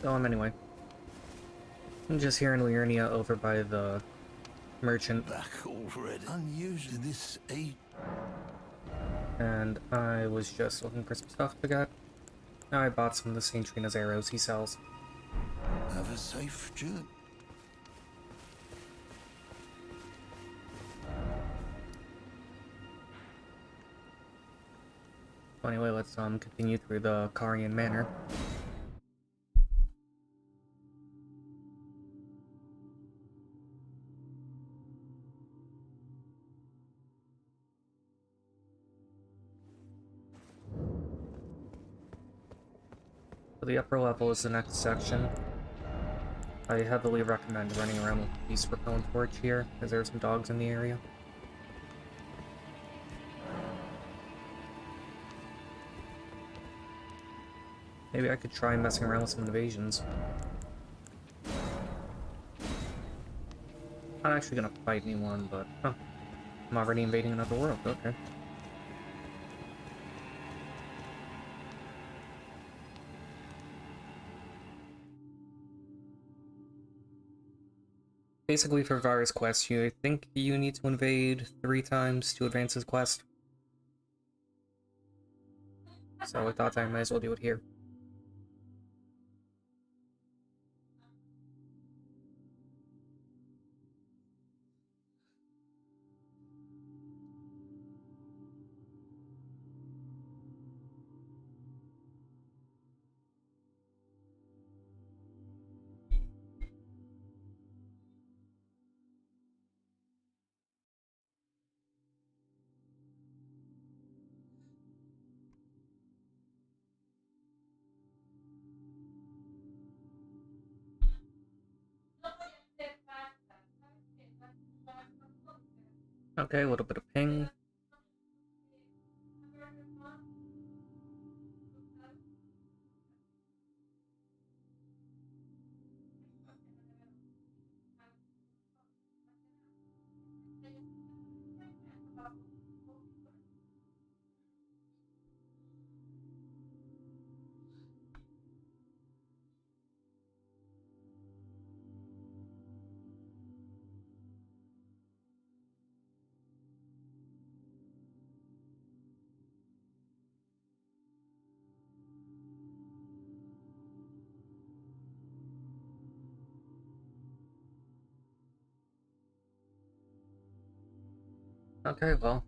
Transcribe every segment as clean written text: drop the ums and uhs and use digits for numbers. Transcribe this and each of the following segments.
Anyway. I'm just here in Liurnia over by the merchant. Back already. Unusual. This age. And I was just looking for some stuff to get. Now I bought some of the St. Trina's arrows he sells. Have a safe journey. Anyway, let's continue through the Karian Manor. So the upper level is the next section. I heavily recommend running around with a beast repellent torch here, because there are some dogs in the area. Maybe I could try messing around with some invasions. Not actually gonna fight anyone, but I'm already invading another world, okay. Basically, for Vara's quest, I think you need to invade 3 times to advance his quest. So I thought I might as well do it here. Okay, a little bit of ping. Okay, well,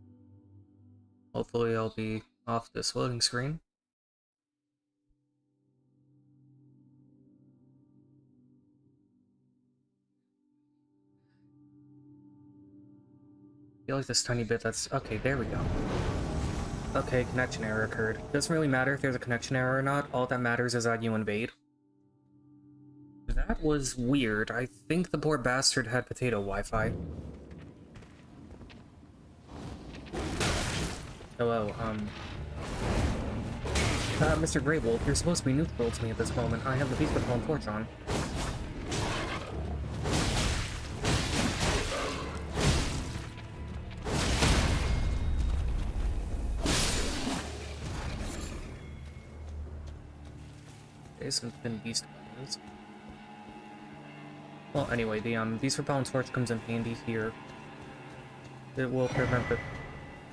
hopefully I'll be off this loading screen. I feel like this tiny bit that's... Okay, there we go. Okay, connection error occurred. Doesn't really matter if there's a connection error or not, all that matters is that you invade. That was weird. I think the poor bastard had potato Wi-Fi. Hello, Mr. Grey Wolf, you're supposed to be neutral to me at this moment. I have the beast with the torch on. Okay, some thin beast weapons. Well, anyway, the beast repellent torch comes in handy here. It will prevent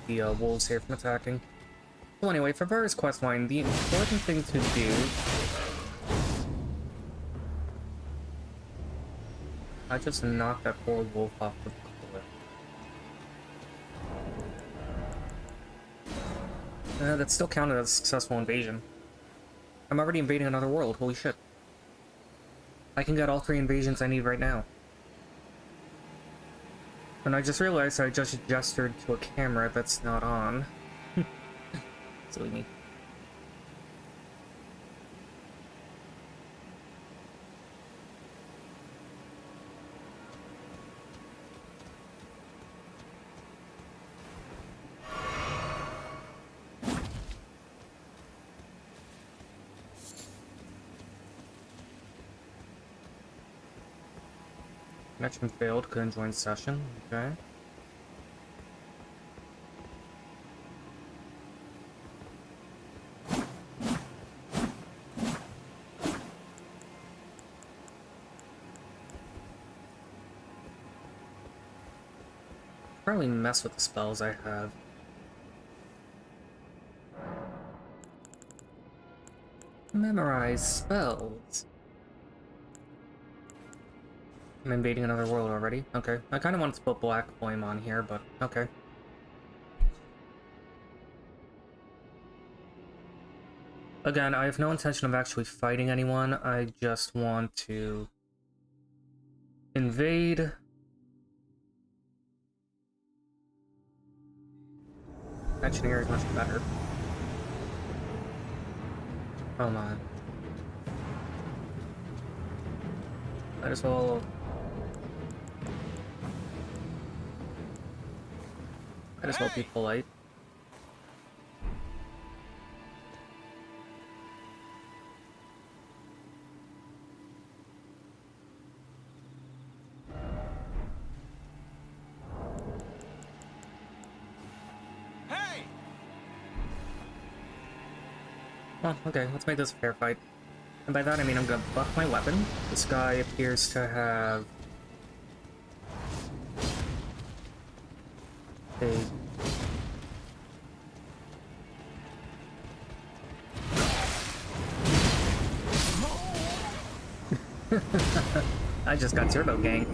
the wolves here from attacking. Well, anyway, for Vara's questline, the important thing to do... I just knocked that poor wolf off the cliff. That still counted as a successful invasion. I'm already invading another world, holy shit. I can get all 3 invasions I need right now. And I just realized I just gestured to a camera that's not on. Silly me. Connection failed, couldn't join session, okay. Probably mess with the spells I have. Memorize spells. I'm invading another world already. Okay. I kind of wanted to put Black Flame on here, but okay. Again, I have no intention of actually fighting anyone. I just want to invade. Engineer is much better. Oh my. Might as well. Might as well be polite. Hey! Well, okay, let's make this a fair fight. And by that I mean I'm gonna buff my weapon. This guy appears to have a I just got turbo gang.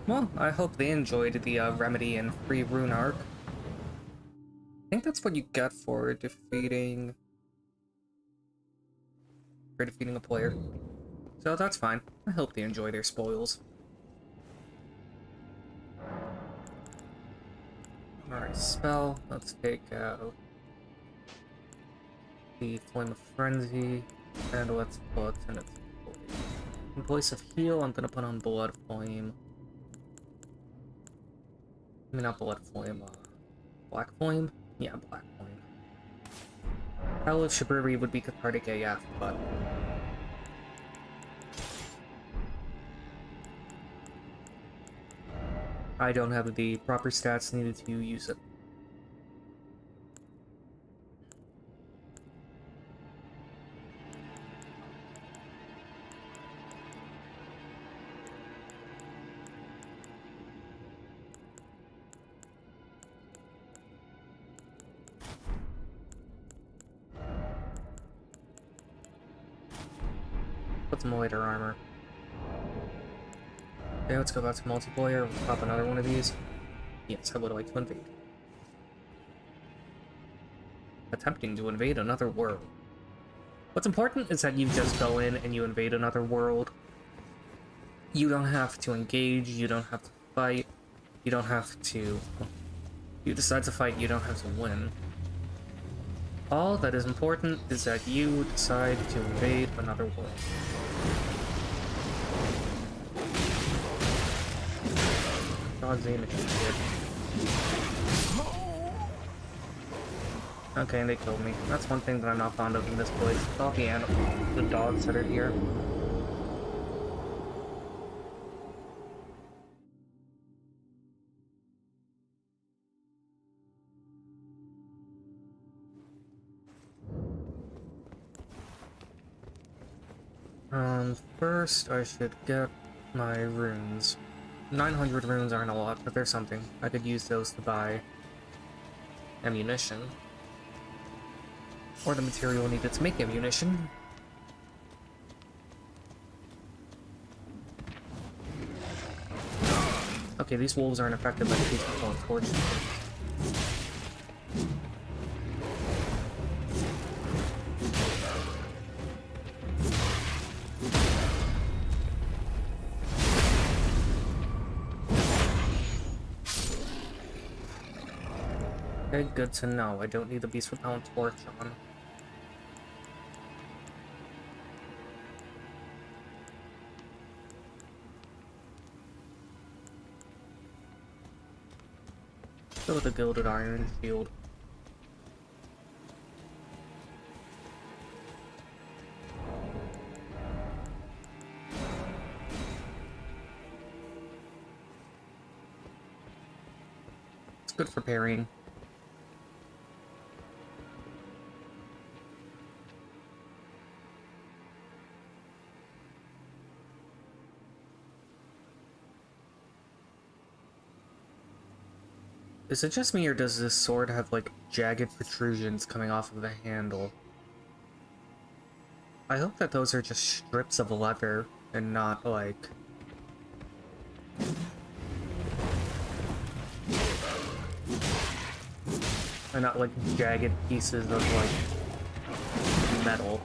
Well, I hope they enjoyed the Remedy and Free Rune arc. I think that's what you get for defeating a player. So that's fine. I hope they enjoy their spoils. Alright, spell. Let's take out the Flame of Frenzy, and let's put in place of heal, I'm gonna put on Blood Flame. I mean, not Blood Flame, Black Flame? Yeah, Black Flame. Hell of Shibriri would be cathartic AF, but I don't have the proper stats needed to use it. Put some lighter armor. Okay, let's go back to multiplayer. Let's pop another one of these. Yes, I would like to invade. Attempting to invade another world. What's important is that you just go in and you invade another world. You don't have to engage, you don't have to fight, you don't have to... You decide to fight, you don't have to win. All that is important is that you decide to invade another world. Dog's aim is shit. Okay, and they killed me. That's one thing that I'm not fond of in this place. It's all the dogs that are here. First I should get my runes. 900 runes aren't a lot, but there's something. I could use those to buy ammunition. Or the material needed to make ammunition. Okay, these wolves aren't affected by the peaceful unfortunately. Okay, good to know. I don't need the beast repellent torch on. Go with the gilded iron shield. It's good for parrying. Is it just me, or does this sword have, like, jagged protrusions coming off of the handle? I hope that those are just strips of leather and not, like... and not, like, jagged pieces of, like, metal.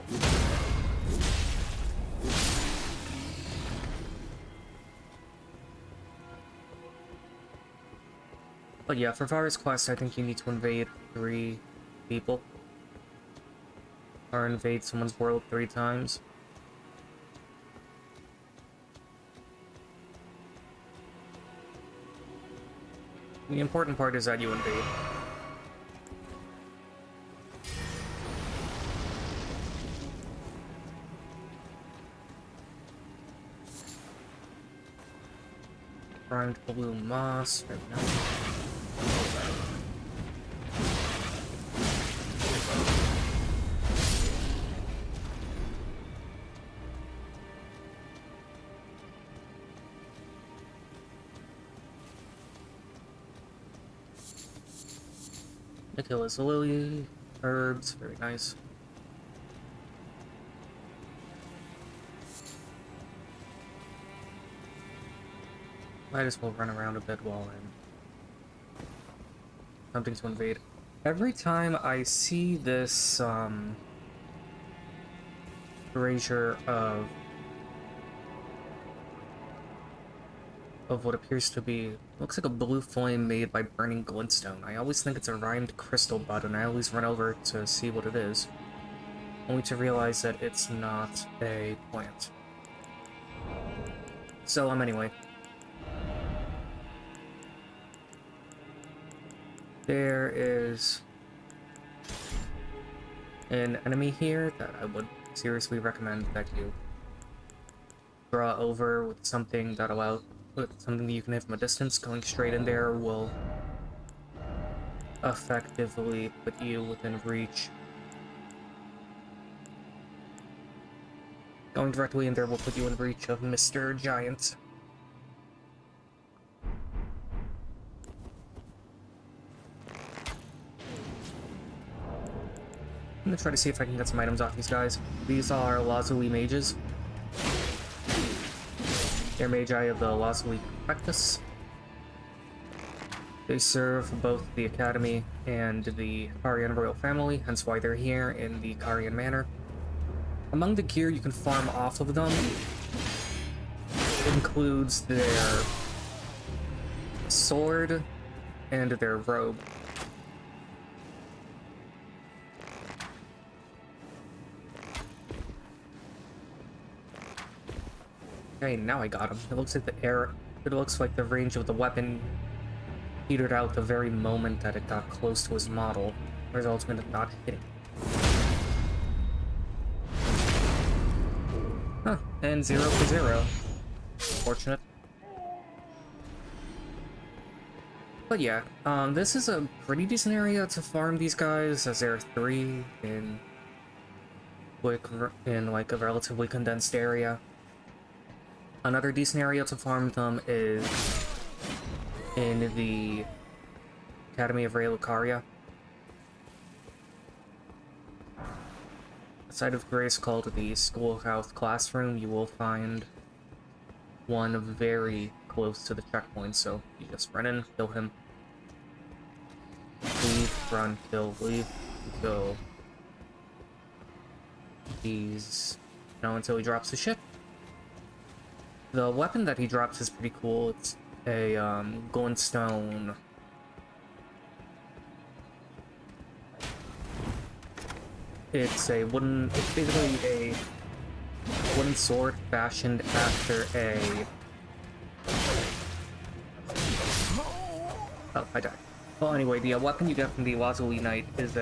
But yeah, for Vara's quest, I think you need to invade 3 people. Or invade someone's world 3 times. The important part is that you invade. Primed blue moss right now. Nicholas lily, herbs, very nice. Might as well run around a bit while I'm attempting to invade. Every time I see this erasure of what appears to be, looks like a blue flame made by burning glintstone. I always think it's a rhymed crystal bud, and I always run over to see what it is, only to realize that it's not a plant. So, anyway. There is an enemy here that I would seriously recommend that you draw over with something that something that you can hit from a distance. Going straight in there will effectively put you within reach. Going directly in there will put you in reach of Mr. Giant. I'm gonna try to see if I can get some items off these guys. These are Lazuli mages. They're magi of the Lazuli practice. They serve both the Academy and the Carian royal family, hence why they're here in the Carian Manor. Among the gear you can farm off of them includes their sword and their robe. Okay, now I got him. It looks like the range of the weapon petered out the very moment that it got close to his model, resulting in it not hitting. Huh, and 0 for 0. Fortunate. But yeah, this is a pretty decent area to farm these guys, as there are 3 in like a relatively condensed area. Another decent area to farm them is in the Academy of Lucaria. Outside of Grace, called the Schoolhouse Classroom, you will find one very close to the checkpoint, so you just run in, kill him. Leave, run, kill, leave, go. He's... until he drops the shit. The weapon that he drops is pretty cool. It's a glintstone. It's basically a wooden sword fashioned after a... Oh, I died. Well, anyway, the weapon you get from the Lazuli Knight is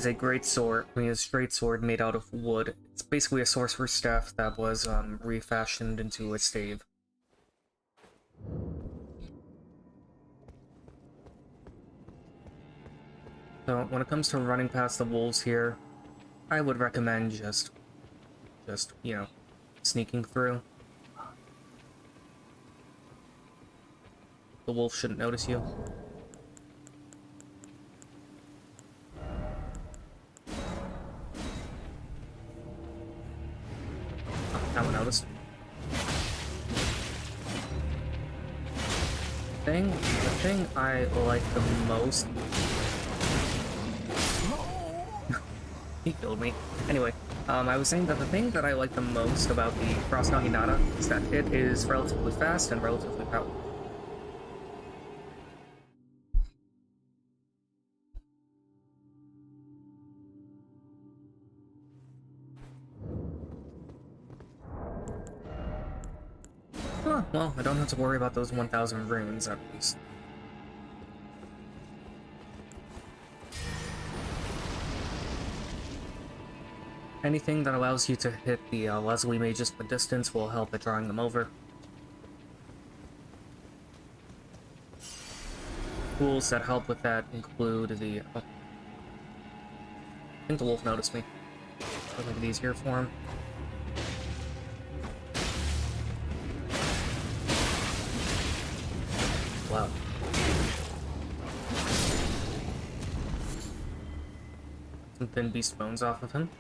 a great sword, a straight sword made out of wood. It's basically a sorcerer's staff that was refashioned into a stave. So when it comes to running past the wolves here, I would recommend just you know, sneaking through. The wolf shouldn't notice you. Oh, that one noticed. The thing I like the most... He killed me. Anyway, I was saying that the thing that I like the most about the TraucmahrDesign is that it is relatively fast and relatively powerful. Huh, well, I don't have to worry about those 1,000 runes, at least. Anything that allows you to hit the Leslie mages from a distance will help at drawing them over. Tools that help with that include the... Oh. I think the wolf noticed me. I'll look at these here for him. Wow. Some thin beast bones off of him.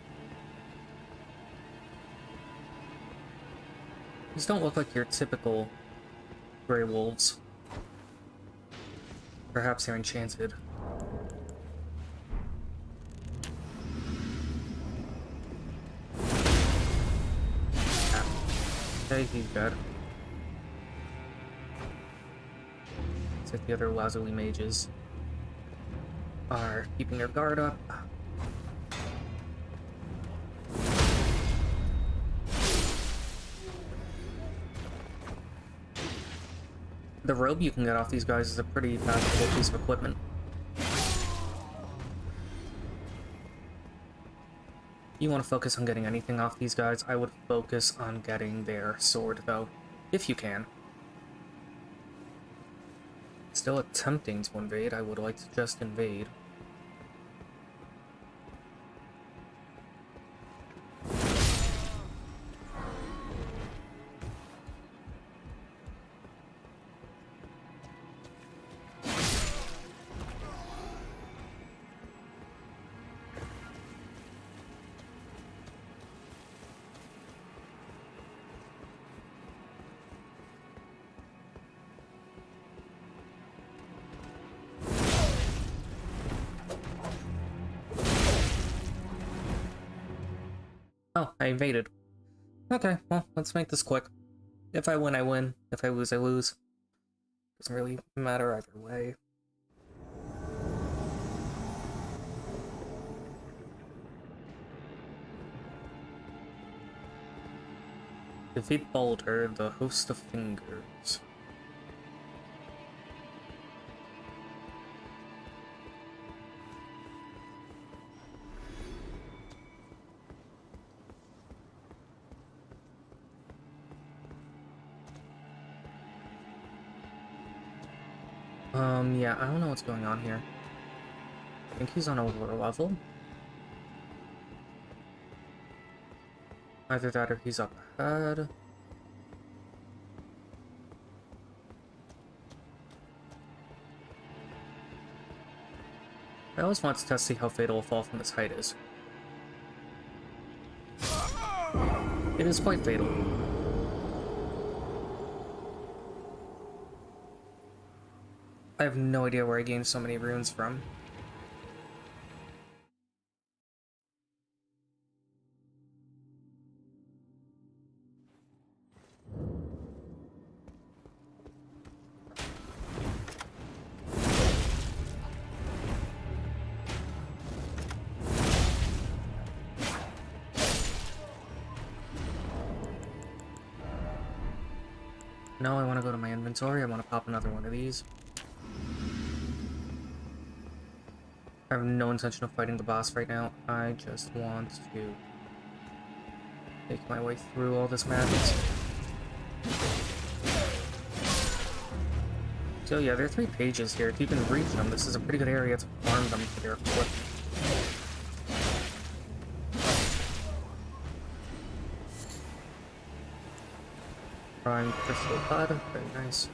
These don't look like your typical gray wolves. Perhaps they're enchanted. Ah. Okay, he's dead. Looks like the other Lazuli mages are keeping their guard up. The robe you can get off these guys is a pretty valuable piece of equipment. You want to focus on getting anything off these guys, I would focus on getting their sword, though, if you can. Still attempting to invade, I would like to just invade. Oh, I invaded. Okay, well, let's make this quick. If I win, I win. If I lose, I lose. Doesn't really matter either way. Defeat Baldur, the host of fingers. Yeah, I don't know what's going on here. I think he's on a lower level. Either that or he's up ahead. I always want to test see how fatal a fall from this height is. It is quite fatal. I have no idea where I gained so many runes from. Now I want to go to my inventory. I want to pop another one of these. I have no intention of fighting the boss right now. I just want to make my way through all this madness. So yeah, there are 3 pages here. If you can reach them, this is a pretty good area to farm them for their equipment. Prime crystal bud, very nice.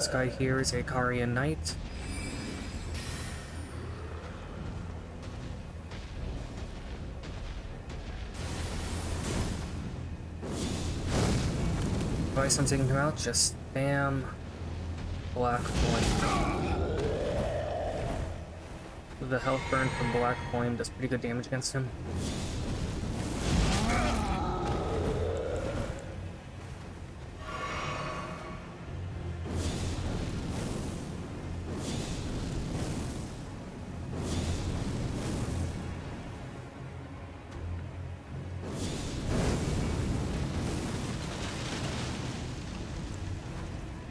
this guy here is a Karian Knight. Advice on taking him out, just spam Black Flame. The health burn from Black Flame does pretty good damage against him.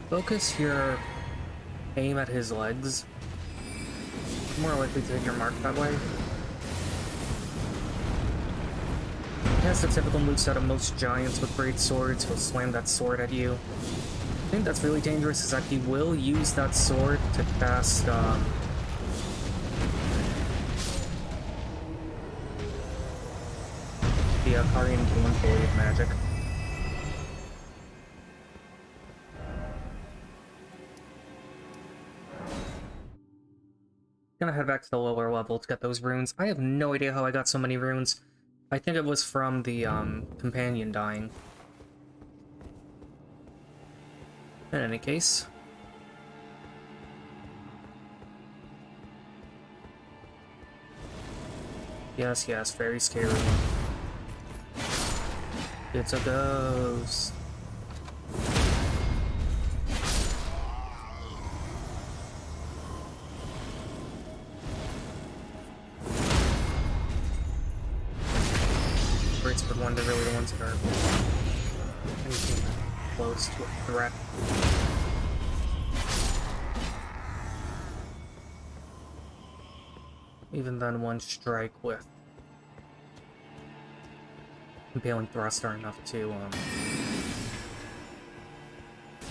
Focus your aim at his legs. More likely to hit your mark that way. He has the typical moveset of most giants with great swords. He'll slam that sword at you. I think that's really dangerous is that he will use that sword to cast the Karian Game Blade magic. Gonna head back to the lower level to get those runes. I have no idea how I got so many runes. I think it was from the companion dying. In any case. Yes, yes, very scary. It's a ghost. But ones are really the ones that are anything close to a threat. Even then, one strike with impaling thrust are enough to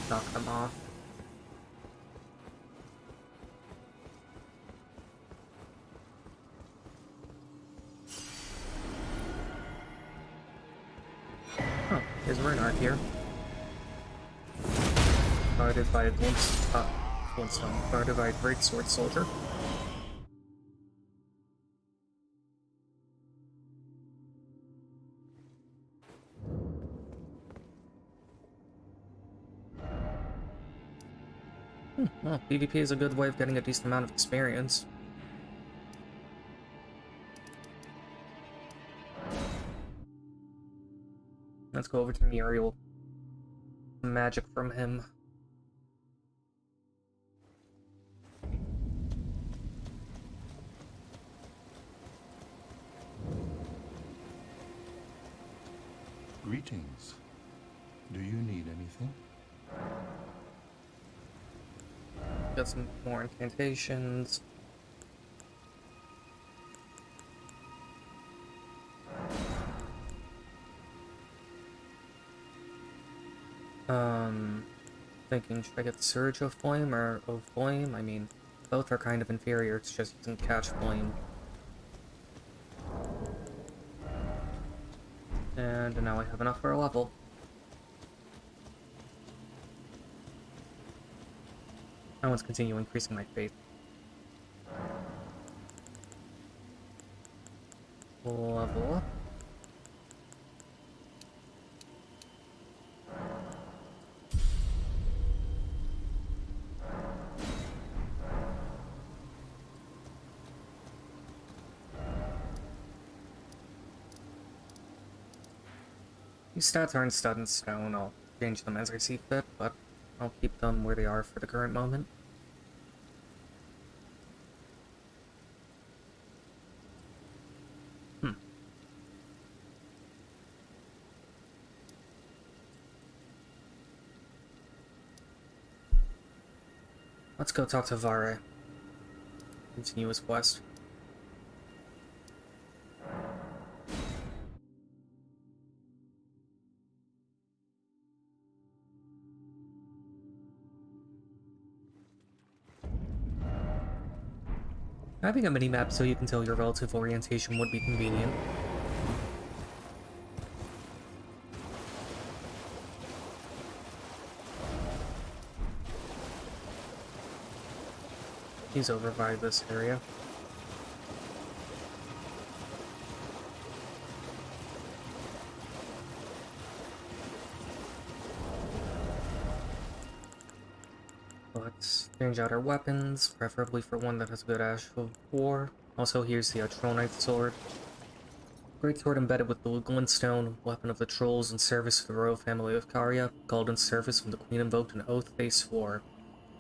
knock them off. Oh, there's a Renard here. Guarded by a glintstone. Guarded by a great sword soldier. Well, PvP is a good way of getting a decent amount of experience. Let's go over to Muriel. Magic from him. Greetings. Do you need anything? Got some more incantations. Thinking, should I get Surge of Flame or of Flame? I mean, both are kind of inferior, it's just using Catch Flame. And now I have enough for a level. I want to continue increasing my faith. Level up. These stats aren't set in stone. I'll change them as I see fit, but I'll keep them where they are for the current moment. Let's go talk to Vare. Continue his quest. Having a mini-map so you can tell your relative orientation would be convenient. He's over by this area. Let's change out our weapons, preferably for one that has a good Ash of War. Also, here's the Troll Knife Sword. Great sword embedded with the glintstone, weapon of the trolls in service to the royal family of Karya, called in service when the queen invoked an oath they swore.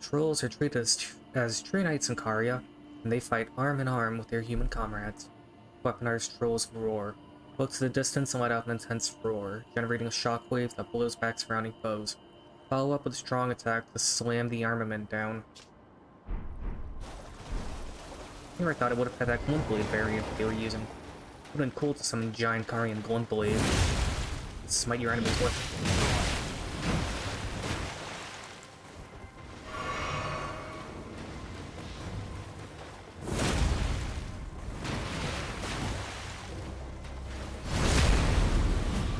Trolls are treated as tree knights in Karya, and they fight arm in arm with their human comrades. Weaponized trolls roar. Look to the distance and let out an intense roar, generating a shockwave that blows back surrounding foes. Follow up with a strong attack to slam the armament down. Here I thought it would have had that glint blade variant they were using. It would have been cool to summon giant Karian glint blade. Smite your enemies with.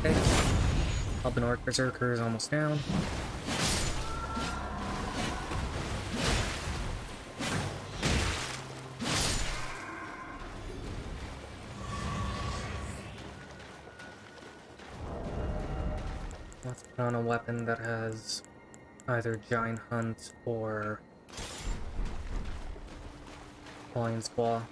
Okay. Albinoric Berserker is almost down. Let's put on a weapon that has either Giant Hunt or Lion's Claw.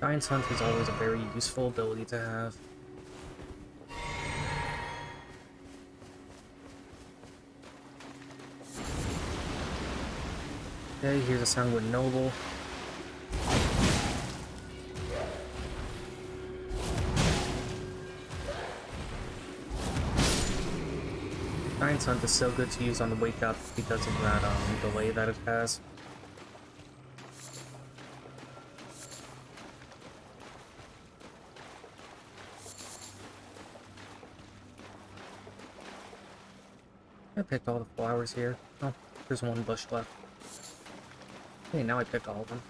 Giant's Hunt is always a very useful ability to have. Okay, here's a Sanguine Noble. Giant's Hunt is so good to use on the Wake Up because of that delay that it has. I picked all the flowers here. Oh, there's one bush left. Okay, now I pick all of them.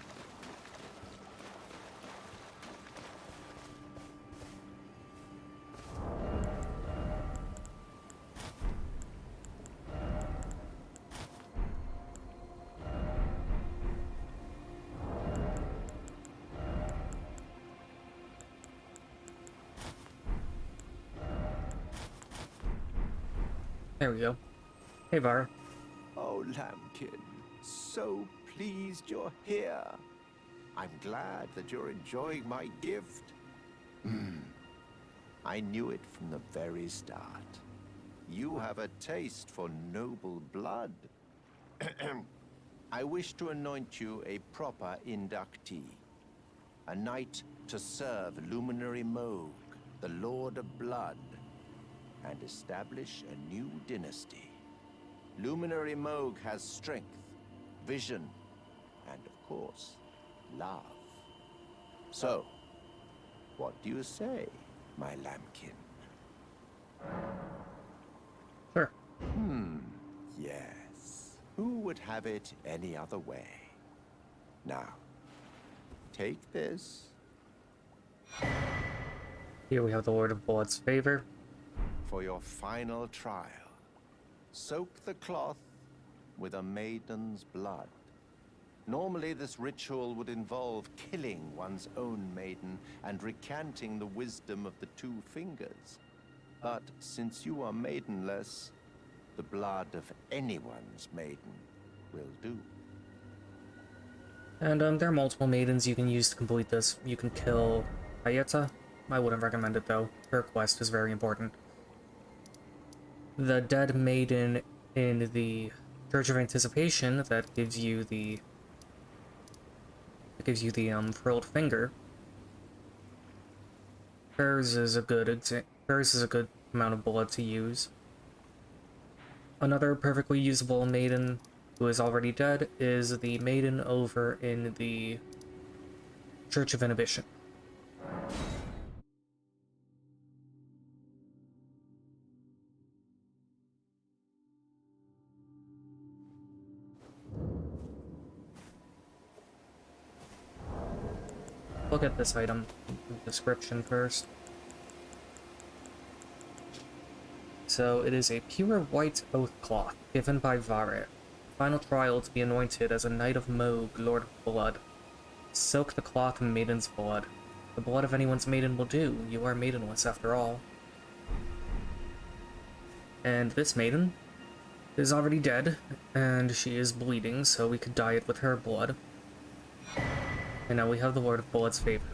There we go. Hey, Var. Oh, Lambkin, so pleased you're here. I'm glad that you're enjoying my gift. I knew it from the very start. You have a taste for noble blood. I wish to anoint you a proper inductee. A knight to serve Luminary Moog, the Lord of Blood, and establish a new dynasty. Luminary Moog has strength, vision, and of course, love. So, what do you say, my lambkin? Sure. Yes. Who would have it any other way? Now, take this. Here we have the Lord of Blood's favor. For your final trial, soak the cloth with a maiden's blood. Normally, this ritual would involve killing one's own maiden and recanting the wisdom of the two fingers. But since you are maidenless, the blood of anyone's maiden will do. And there are multiple maidens you can use to complete this. You can kill Ayeta. I wouldn't recommend it though. Her quest is very important. The dead maiden in the Church of Anticipation that gives you the furled finger. Hers is a good amount of blood to use. Another perfectly usable maiden who is already dead is the maiden over in the Church of Inhibition. look at this item description first. So it is a pure white oath cloth given by Vare. Final trial to be anointed as a knight of Moog, Lord of Blood. Soak the cloth in maiden's blood. The blood of anyone's maiden will do. You are maidenless after all. And this maiden is already dead, and she is bleeding, so we could dye it with her blood. And now we have the Lord of Blood's favor.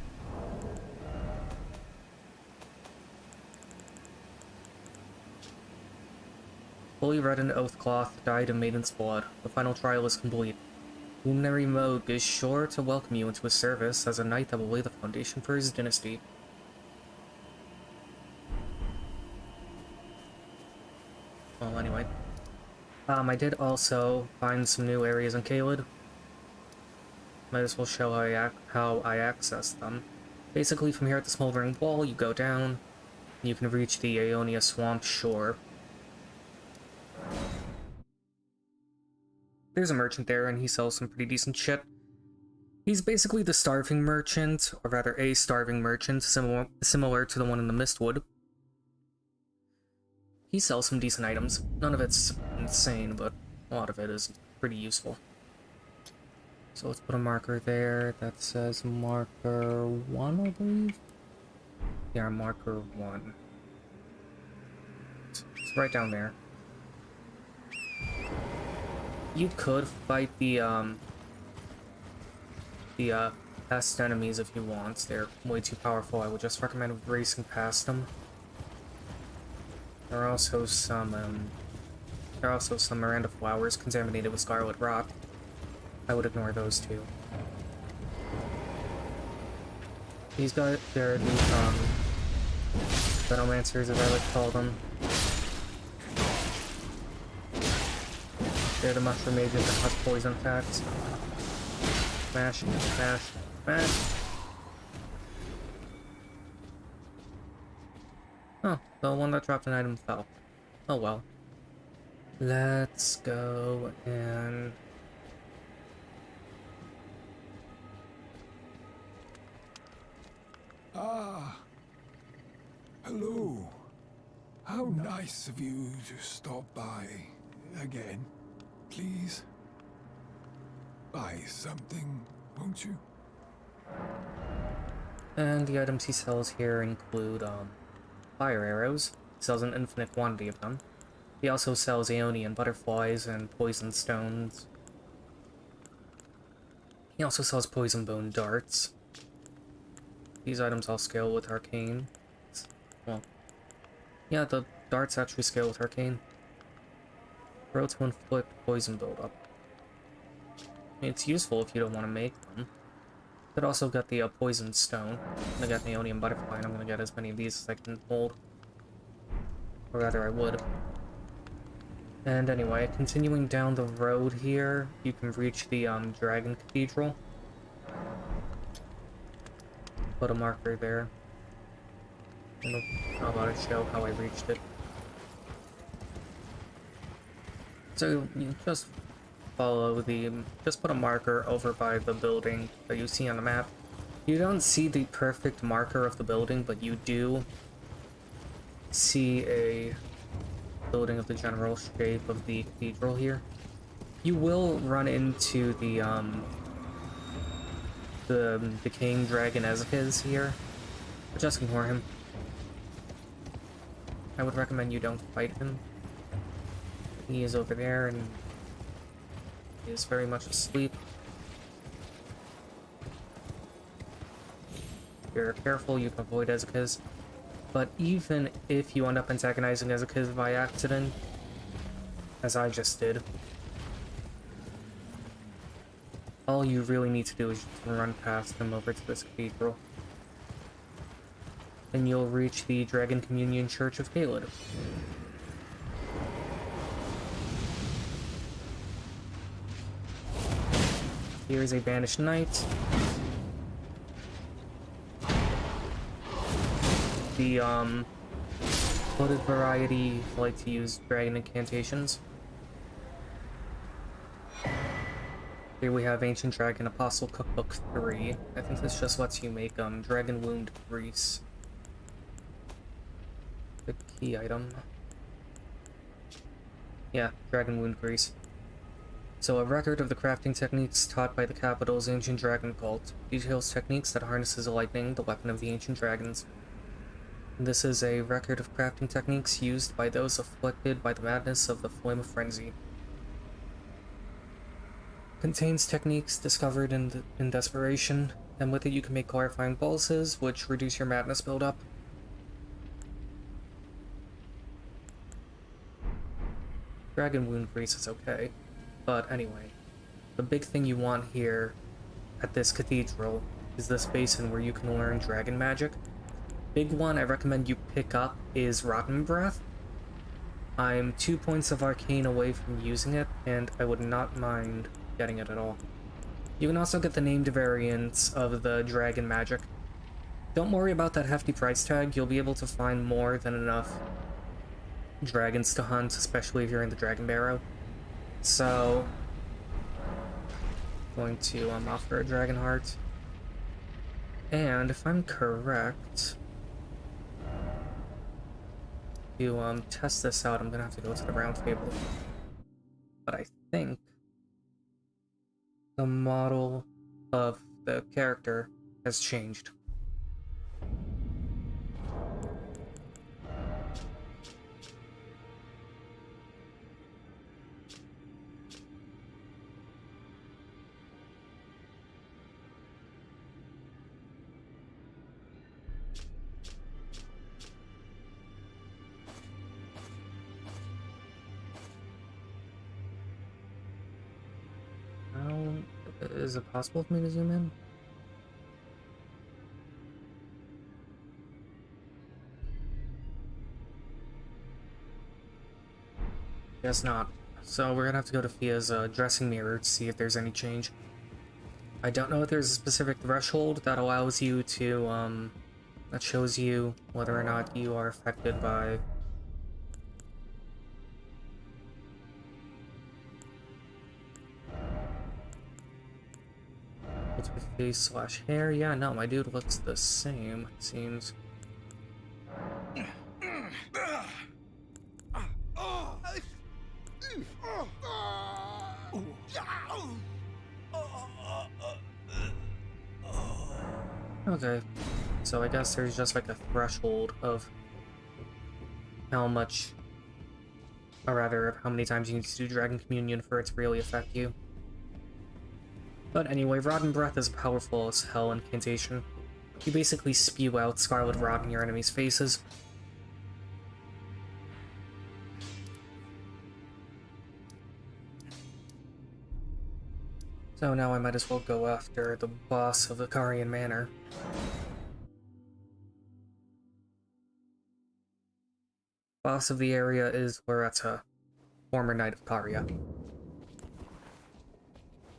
Fully reddened oath cloth, dyed in maiden's blood. The final trial is complete. Luminary Moog is sure to welcome you into his service as a knight that will lay the foundation for his dynasty. Well, anyway. I did also find some new areas in Caelid. Might as well show how I access them. Basically, from here at the Smoldering Wall, you go down, and you can reach the Aeonia Swamp shore. There's a merchant there, and he sells some pretty decent shit. He's basically the starving merchant, or rather a starving merchant, similar to the one in the Mistwood. He sells some decent items. None of it's insane, but a lot of it is pretty useful. So let's put a marker there that says marker 1, I believe? Yeah, marker 1. It's right down there. You could fight the pest enemies if you want. They're way too powerful. I would just recommend racing past them. There are also some Miranda flowers contaminated with scarlet rot. I would ignore those too. These guys, they're the Venomancers, as I like to call them. They're the mushroom agent that has poison attacks. Smash, smash, smash. Oh, the one that dropped an item fell. Oh well. Let's go and... Ah, hello. How nice of you to stop by again. Please, buy something, won't you? And the items he sells here include fire arrows. He sells an infinite quantity of them. He also sells Aeonian butterflies and poison stones. He also sells poison bone darts. These items all scale with arcane. Well, yeah, the darts actually scale with arcane. Throw to inflict poison buildup. It's useful if you don't want to make them. Could also get the poison stone. I'm gonna get the Aeonian butterfly, and I'm gonna get as many of these as I can hold. Or rather, I would. And anyway, continuing down the road here, you can reach the Dragon Cathedral. Put a marker there. How about I show how I reached it? So you just follow the, just put a marker over by the building that you see on the map. You don't see the perfect marker of the building, but you do see a building of the general shape of the cathedral here. You will run into the decaying dragon Ezekis here, but just ignore him. I would recommend you don't fight him. He is over there, and he is very much asleep. If you're careful, you can avoid Ezekis. But even if you end up antagonizing Ezekis by accident, as I just did, all you really need to do is just run past him over to this cathedral. And you'll reach the Dragon Communion Church of Caelid. Here is a banished knight. The loaded variety like to use dragon incantations. Here we have Ancient Dragon Apostle Cookbook 3. I think this just lets you make Dragon Wound Grease. The key item. Yeah, Dragon Wound Grease. So, a record of the crafting techniques taught by the capital's Ancient Dragon cult. Details techniques that harnesses lightning, the weapon of the Ancient Dragons. This is a record of crafting techniques used by those afflicted by the madness of the Flame of Frenzy. Contains techniques discovered in desperation, and with it you can make clarifying pulses, which reduce your madness buildup. Dragon Wound Grease is okay, but anyway, the big thing you want here at this cathedral is this basin where you can learn dragon magic. Big one I recommend you pick up is Rotten Breath. I'm 2 points of arcane away from using it, and I would not mind getting it at all. You can also get the named variants of the dragon magic. Don't worry about that hefty price tag, you'll be able to find more than enough dragons to hunt, especially if you're in the Dragon Barrow. So, going to offer a Dragon Heart. And if I'm correct, to test this out, I'm gonna have to go to the round table. But I think the model of the character has changed. Is it possible for me to zoom in? Guess not. So we're gonna have to go to Fia's dressing mirror to see if there's any change. I don't know if there's a specific threshold that allows you to, that shows you whether or not you are affected by face / hair. Yeah, no, my dude looks the same, it seems. Okay, so I guess there's just like a threshold of how much, or rather, of how many times you need to do Dragon Communion for it to really affect you. But anyway, Rotten Breath is powerful as hell incantation. You basically spew out scarlet rot in your enemies' faces. So now I might as well go after the boss of the Karian Manor. Boss of the area is Loretta, former Knight of Caria.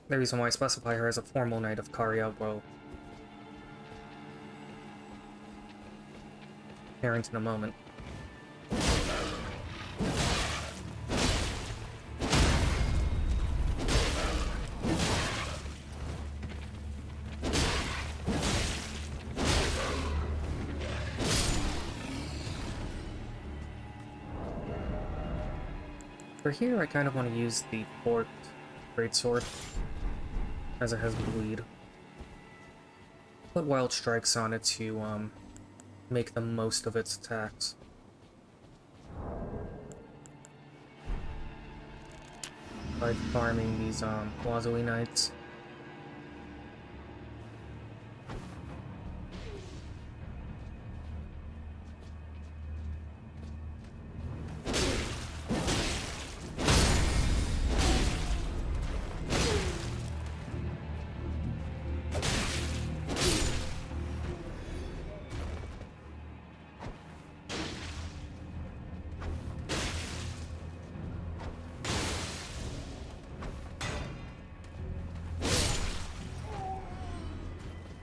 The reason why I specify her as a formal Knight of Caria, well, apparent in a moment. For here, I kind of want to use the forked greatsword, as it has bleed. Put wild strikes on it to make the most of its attacks. By farming these Wazooey Knights.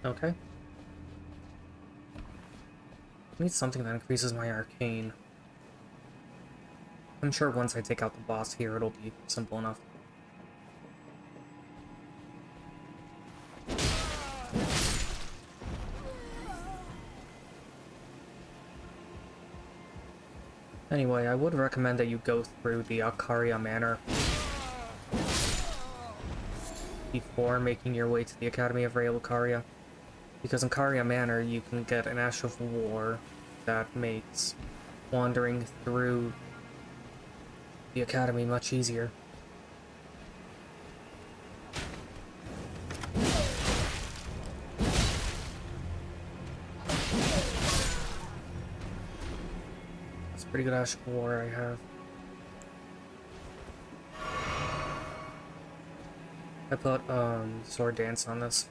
Okay. I need something that increases my arcane. I'm sure once I take out the boss here, it'll be simple enough. Anyway, I would recommend that you go through the Alcaria Manor before making your way to the Academy of Alcaria. Because in Caria Manor, you can get an Ash of War that makes wandering through the Academy much easier. That's a pretty good Ash of War I have. I put Sword Dance on this.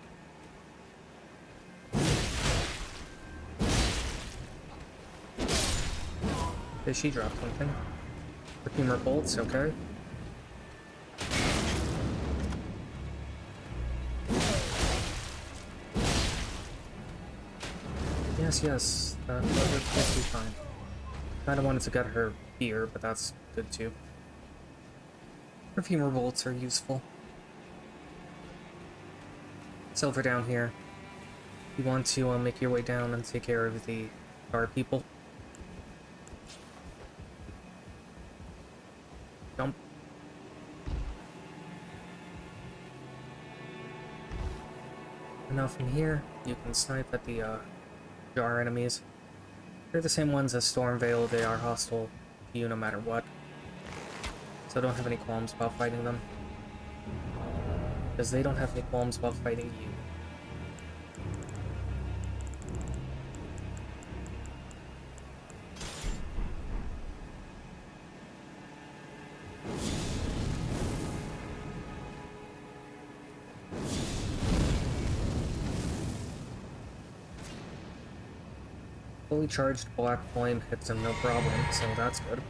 Did she drop something? Perfumer bolts, okay. Yes, that would be fine. Kinda wanted to get her here, but that's good too. Perfumer bolts are useful. It's over down here. You want to make your way down and take care of the guard people. Jump. And now from here, you can snipe at the jar enemies. They're the same ones as Stormveil, they are hostile to you no matter what. So don't have any qualms about fighting them. Because they don't have any qualms about fighting you. Fully charged Black Flame hits him no problem, so that's good.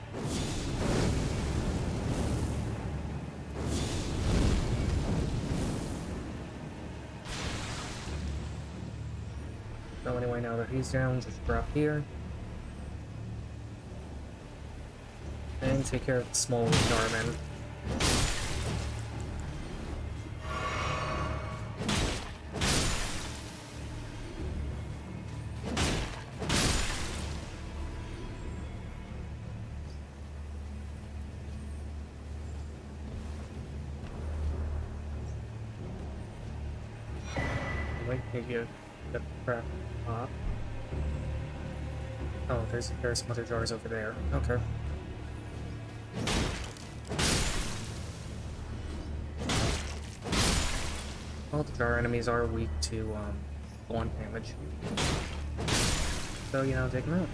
So anyway, now that he's down, just drop here. And take care of the small Jarmen. Maybe you get the crap up. Oh, there are some other jars over there. Okay. All the jar enemies are weak to blunt damage. So, you know, take them out.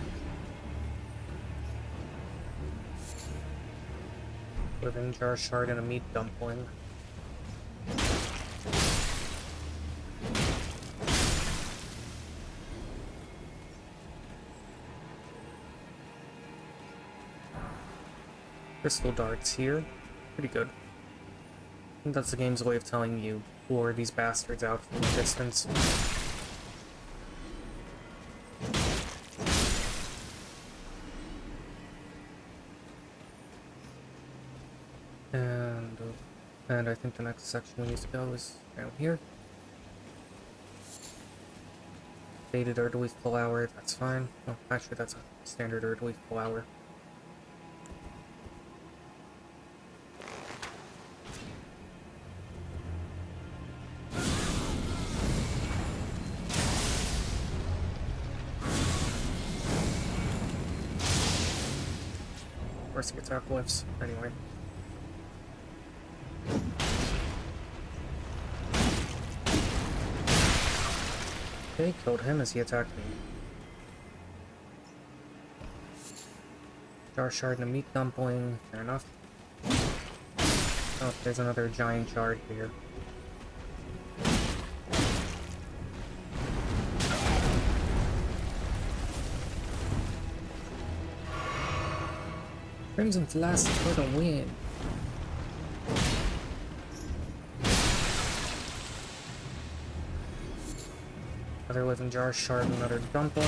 Living jar shard and a meat dumpling. Crystal darts here. Pretty good. I think that's the game's way of telling you who are these bastards out from a distance. And I think the next section we need to go is down here. Faded Erdleaf Flower, that's fine. Oh, actually that's a standard Erdleaf Flower. Of course he gets Aqualifts, anyway. Okay, killed him as he attacked me. Jar shard and a meat dumpling, fair enough. Oh, there's another giant jar here. Crimson Flask for the win. Another living jar shard, another dumpling.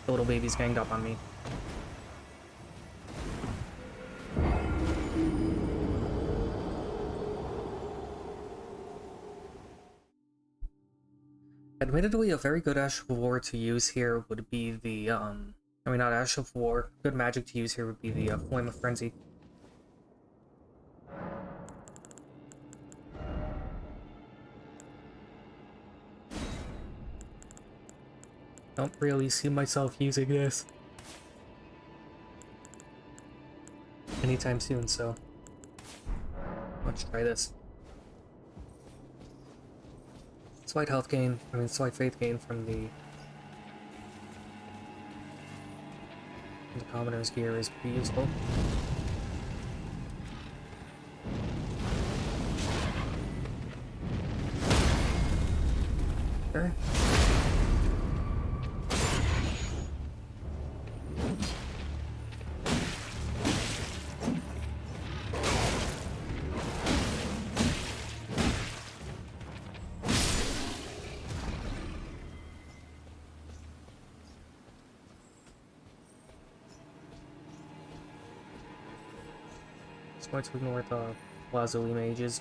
The little baby's ganged up on me. Admittedly, a very good Ash of War to use here would be the, I mean, not Ash of War, good magic to use here would be the Flame of Frenzy. Don't really see myself using this anytime soon, so let's try this. Slight health gain, slight faith gain from the commoner's gear is pretty useful. Okay. Just going to ignore the Lazuli mages.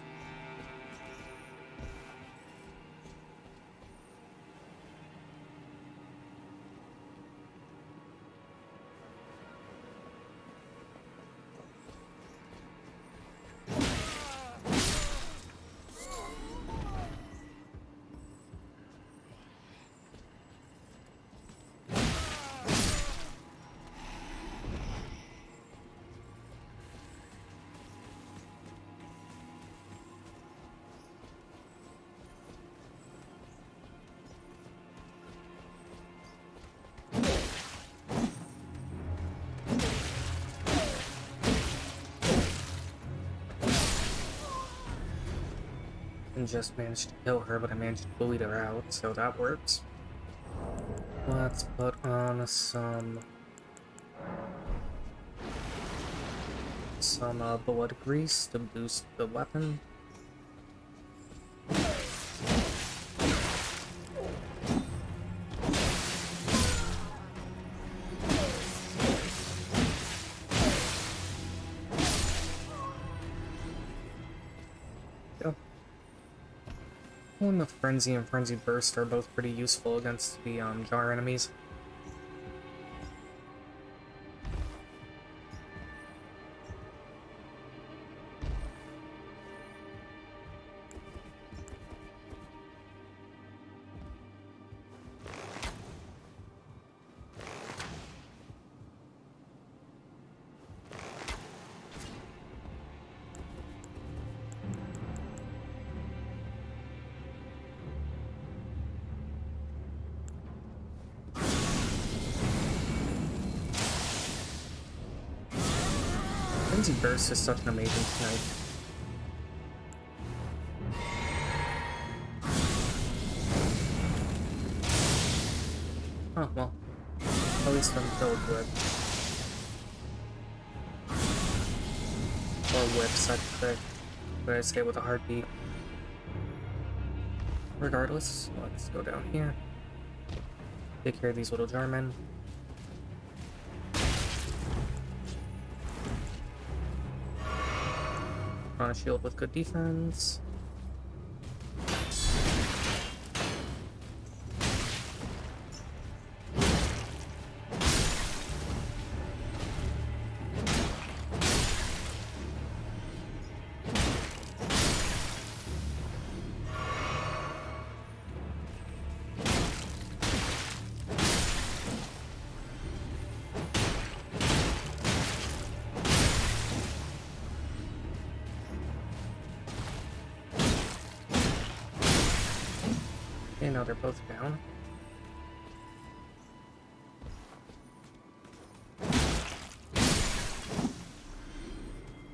And just managed to kill her, but I managed to bully her out, so that works. Let's put on some blood grease to boost the weapon. And the Frenzy and Frenzy Burst are both pretty useful against the jar enemies. Frenzy Burst is such an amazing snipe. Oh, well. At least I'm filled with. Or whips, I should say. But I say with a heartbeat. Regardless, let's go down here. Take care of these little jarmen. On a shield with good defense. Okay, now they're both down.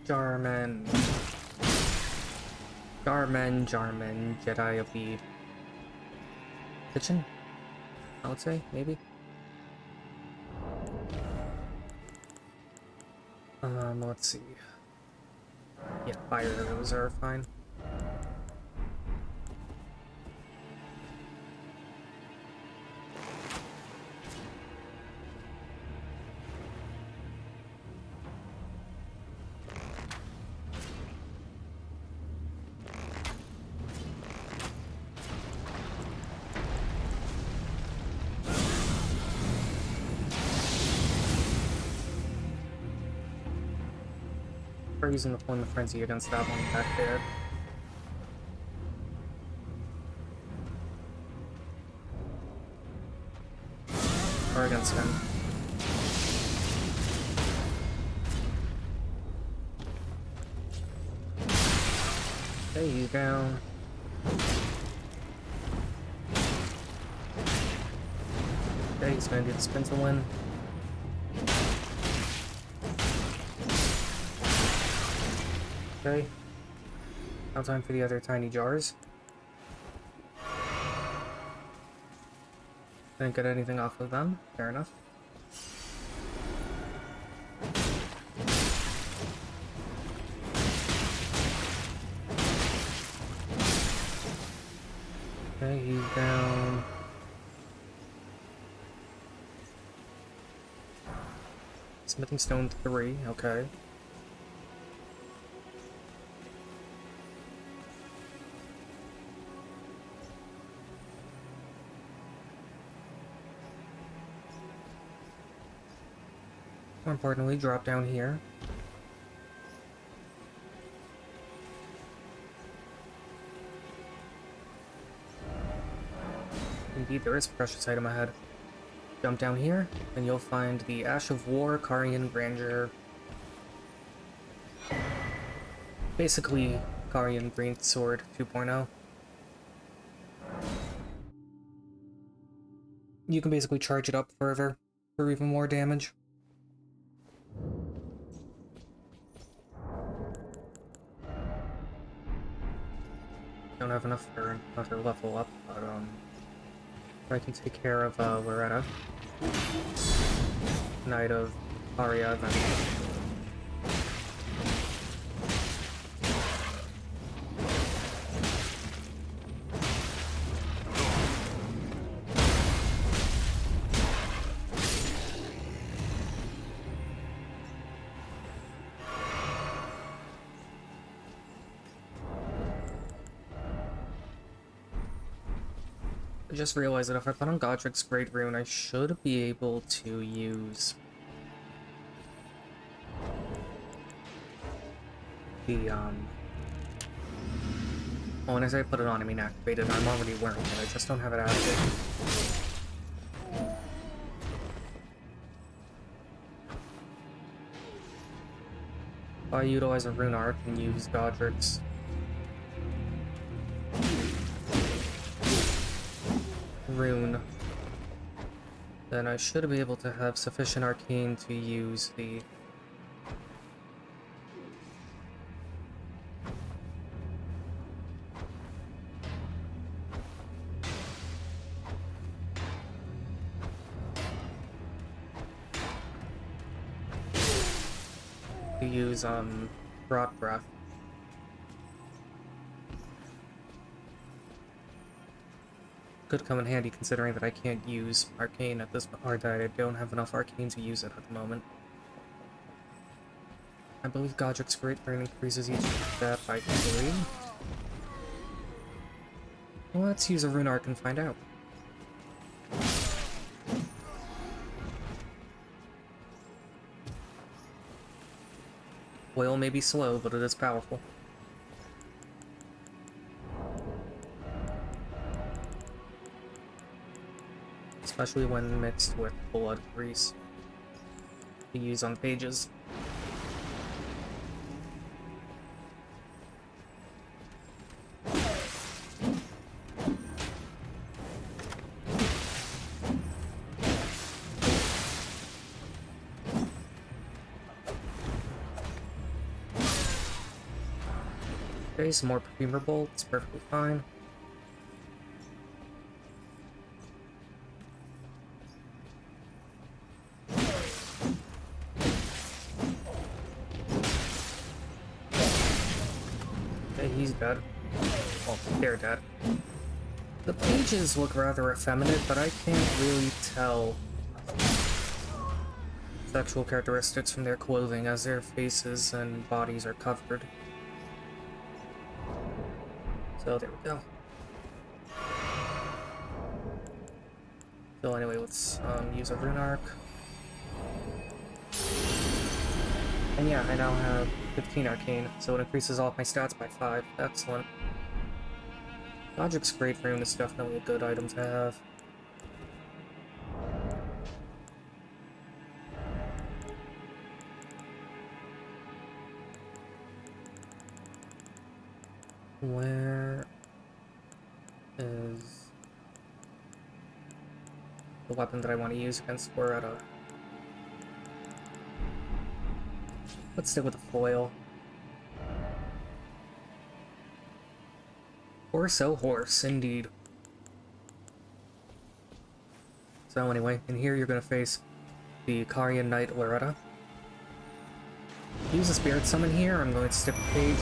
Jarmen, Jedi of the kitchen, I would say, maybe. Let's see. Yeah, fire arrows are fine. prefer using the Flame of Frenzy against that one back there. Or against him. Okay, he's down. Okay, he's gonna do the spin to win. Okay. Now time for the other tiny jars. Didn't get anything off of them. Fair enough. Okay, he's down. Smithing Stone 3, okay. More importantly, drop down here. Indeed, there is a precious item ahead. Jump down here, and you'll find the Ash of War, Carian Grandeur. Basically, Carian Green Sword 2.0. You can basically charge it up further for even more damage. Don't have enough for another level up, but I can take care of Loretta, Knight of Aria, then. I just realized that if I put on Godric's Great Rune, I should be able to use the, well, when I say put it on, I mean activated. I'm already wearing it, I just don't have it active. If I utilize a Rune Arc and use Godric's Rune, then I should be able to have sufficient arcane to use the Rot Breath. Could come in handy considering that I can't use arcane at this, or that I don't have enough arcane to use it at the moment. I believe Godric's Great Rune increases each step by 3. Well, let's use a Rune Arc and find out. Oil may be slow, but it is powerful. Especially when mixed with blood grease to use on pages. Okay, some more Perfumer Bolt, it's perfectly fine. He's dead. Well, they're dead. The pages look rather effeminate, but I can't really tell sexual characteristics from their clothing as their faces and bodies are covered. So there we go. So anyway, let's use a Rune Arc. And yeah, I now have 15 arcane, so it increases all of my stats by 5. Excellent. Logic's great for him, it's definitely a good item to have. Where is the weapon that I want to use against Loretta? Let's stick with the foil. Horse, oh horse, indeed. So anyway, in here you're going to face the Carian Knight Loretta. Use a Spirit Summon here, I'm going to stick with Page.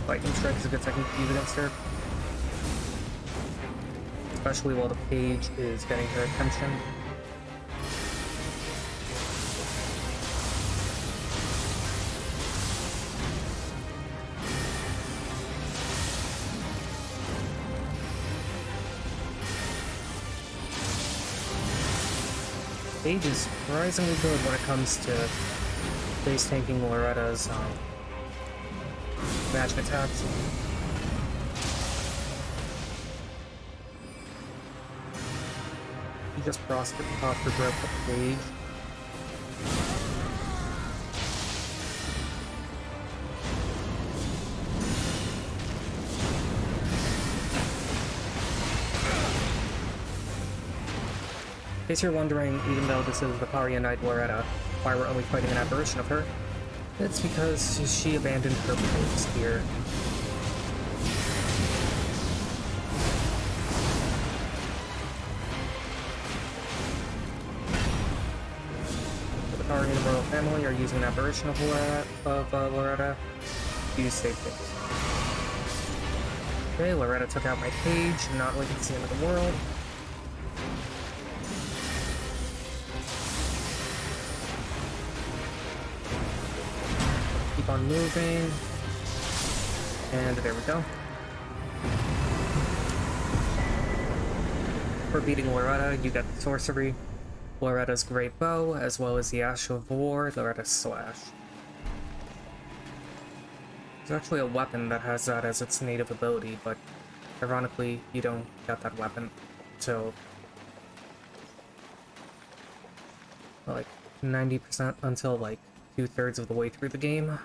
Lightning Strike is a good technique to use against her. Especially while the page is getting her attention. Page is surprisingly good when it comes to face tanking Loretta's magic attacks. You just prosper grip the page. In case you're wondering, even though this is the Carian Knight Loretta, why we're only fighting an apparition of her, it's because she abandoned her place here. The Carian royal family are using an apparition of Loretta to save things. Okay, Loretta took out my page, not like it's the end of the world. Keep on moving. And there we go. For beating Loretta, you get the sorcery, Loretta's Great Bow, as well as the Ash of War, Loretta's Slash. There's actually a weapon that has that as its native ability, but ironically, you don't get that weapon until like 90% until like 2/3 of the way through the game.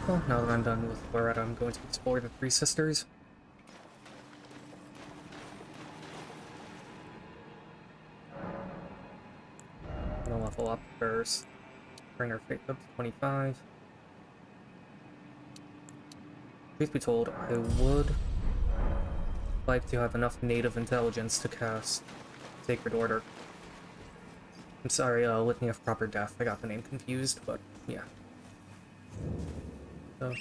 Well, now that I'm done with Loretta, I'm going to explore the Three Sisters. I'm gonna level up first. Bring her faith up to 25. Truth be told, I would like to have enough native intelligence to cast Sacred Order. I'm sorry, Litany of Proper Death. I got the name confused, but yeah. So,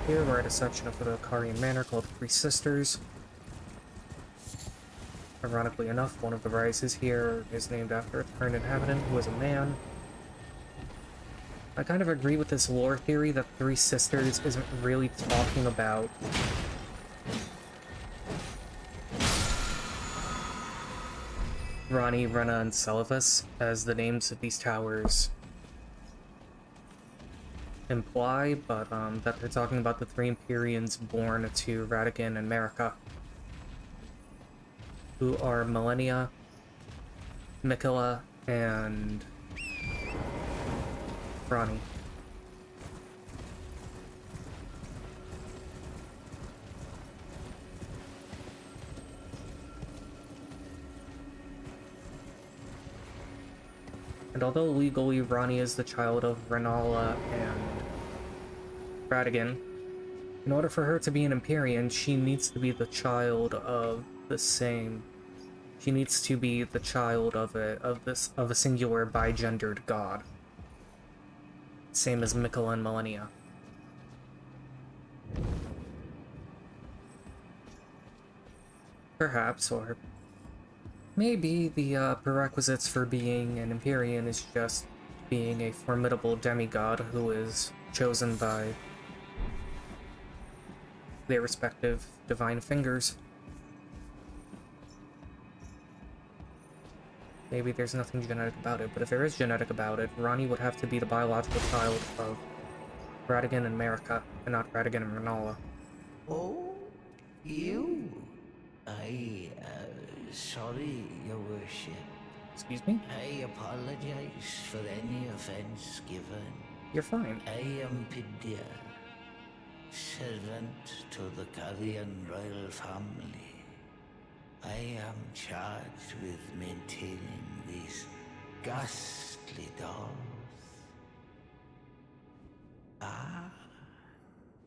here we're at a section of the Carian Manor called Three Sisters. Ironically enough, one of the rises here is named after its current inhabitant, who was a man. I kind of agree with this lore theory that Three Sisters isn't really talking about Rani, Rena, and Celephus, as the names of these towers imply, but that they're talking about the three Empyreans born to Radigan and Marika, who are Millennia, Mikula, and Rani. And although legally Rani is the child of Renala and Radigan, in order for her to be an Empyrean, she needs to be the child of the same. She needs to be the child of a singular bigendered god. Same as Mikula and Millennia. Perhaps, or Maybe the prerequisites for being an Empyrean is just being a formidable demigod who is chosen by their respective divine fingers. Maybe there's nothing genetic about it, but if there is genetic about it, Ronnie would have to be the biological child of Radigan and Marika, and not Radigan and Renala. Oh, you? Sorry, Your Worship. Excuse me? I apologize for any offense given. You're fine. I am Pidya, servant to the Karian royal family. I am charged with maintaining these ghastly dolls. Ah,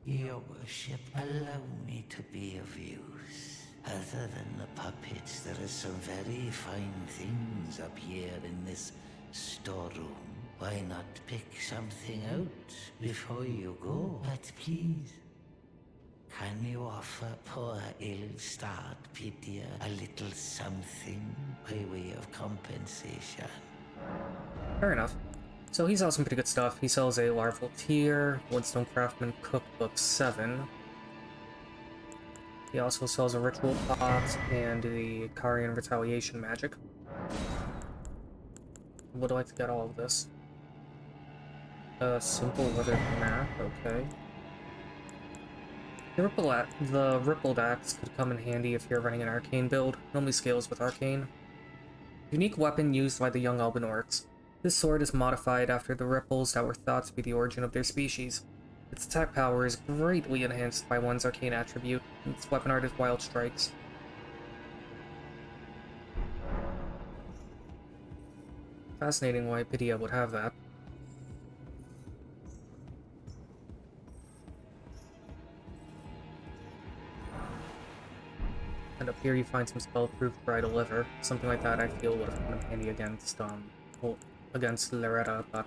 Your Worship, allow me to be of use. Other than the puppets, there are some very fine things up here in this storeroom. Why not pick something out before you go? But please, can you offer poor ill-starred Pidya a little something by way of compensation? Fair enough. So he sells some pretty good stuff. He sells a Larval Tier, Woodstone Craftsman Cookbook 7. He also sells a Ritual Pot and the Karian Retaliation Magic. Would like to get all of this. Simple Weathered Map, okay. The Rippled Axe could come in handy if you're running an Arcane build. It only scales with Arcane. Unique weapon used by the young Elven Orcs. This sword is modified after the ripples that were thought to be the origin of their species. Its attack power is greatly enhanced by one's arcane attribute, and its weapon art is Wild Strikes. Fascinating why Pidya would have that. And up here you find some spell-proof Bridal Liver. Something like that I feel would have come in handy against, against Loretta, but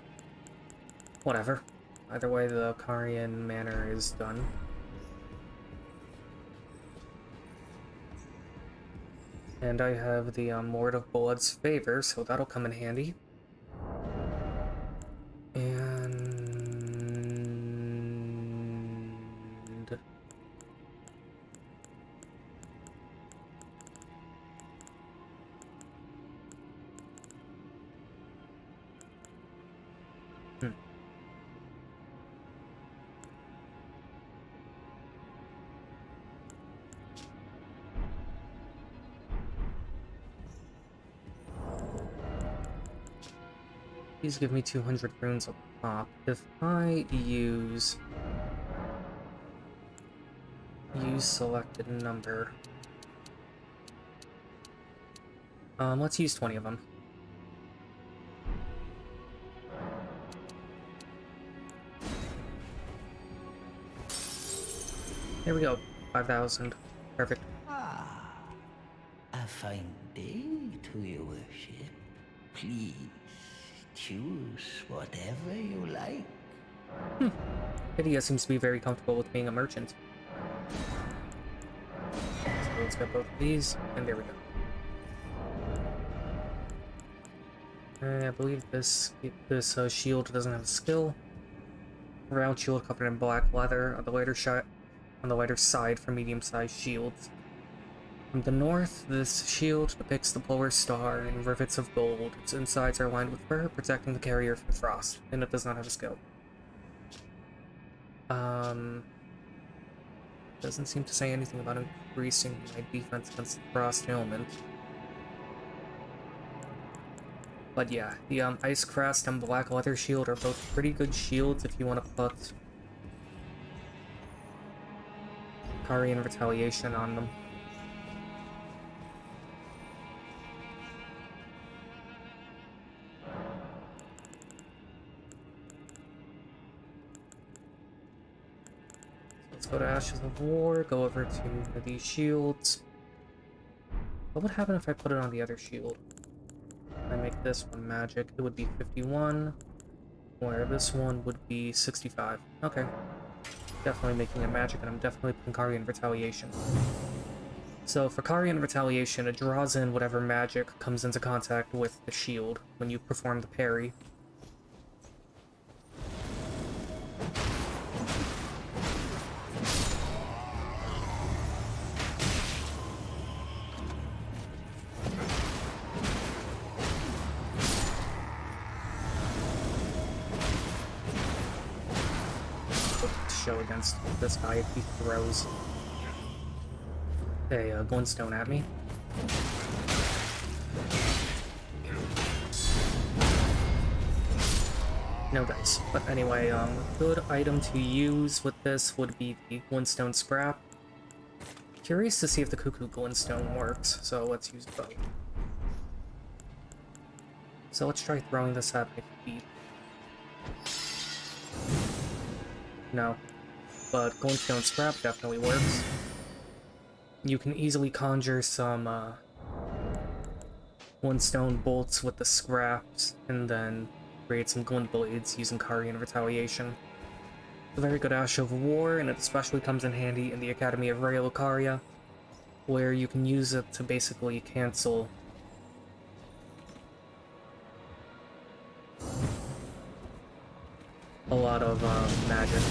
whatever. Either way, the Karian Manor is done. And I have the Lord of Blood's Favor, so that'll come in handy. And... These give me 200 runes a pop. If I use selected number, let's use 20 of them. There we go, 5,000. Perfect. Ah, a fine day to Your Worship. Please, choose whatever you like. Pidya seems to be very comfortable with being a merchant. So let's get both of these, and there we go. I believe this shield doesn't have a skill. Round shield covered in black leather on the lighter side for medium-sized shields. From the north, this shield depicts the polar star in rivets of gold. Its insides are lined with fur, protecting the carrier from frost, and it does not have a skill. Doesn't seem to say anything about increasing my defense against the frost element. But yeah, the Ice Crest and Black Leather Shield are both pretty good shields if you want to put Karian Retaliation on them. Let's go to Ashes of War, go over to these shields. What would happen if I put it on the other shield? If I make this one magic, it would be 51, where this one would be 65. Okay. Definitely making it magic, and I'm definitely putting Karian Retaliation. So for Carian Retaliation, it draws in whatever magic comes into contact with the shield when you perform the parry. Show against this guy if he throws a glintstone at me. No dice. But anyway, a good item to use with this would be the glintstone scrap. Curious to see if the cuckoo glintstone works, so let's use both. So let's try throwing this at my feet. No. But glintstone scrap definitely works. You can easily conjure some glintstone bolts with the scraps, and then create some glint blades using Carian Retaliation. It's a very good Ash of War, and it especially comes in handy in the Academy of Lucaria, where you can use it to basically cancel a lot of magic.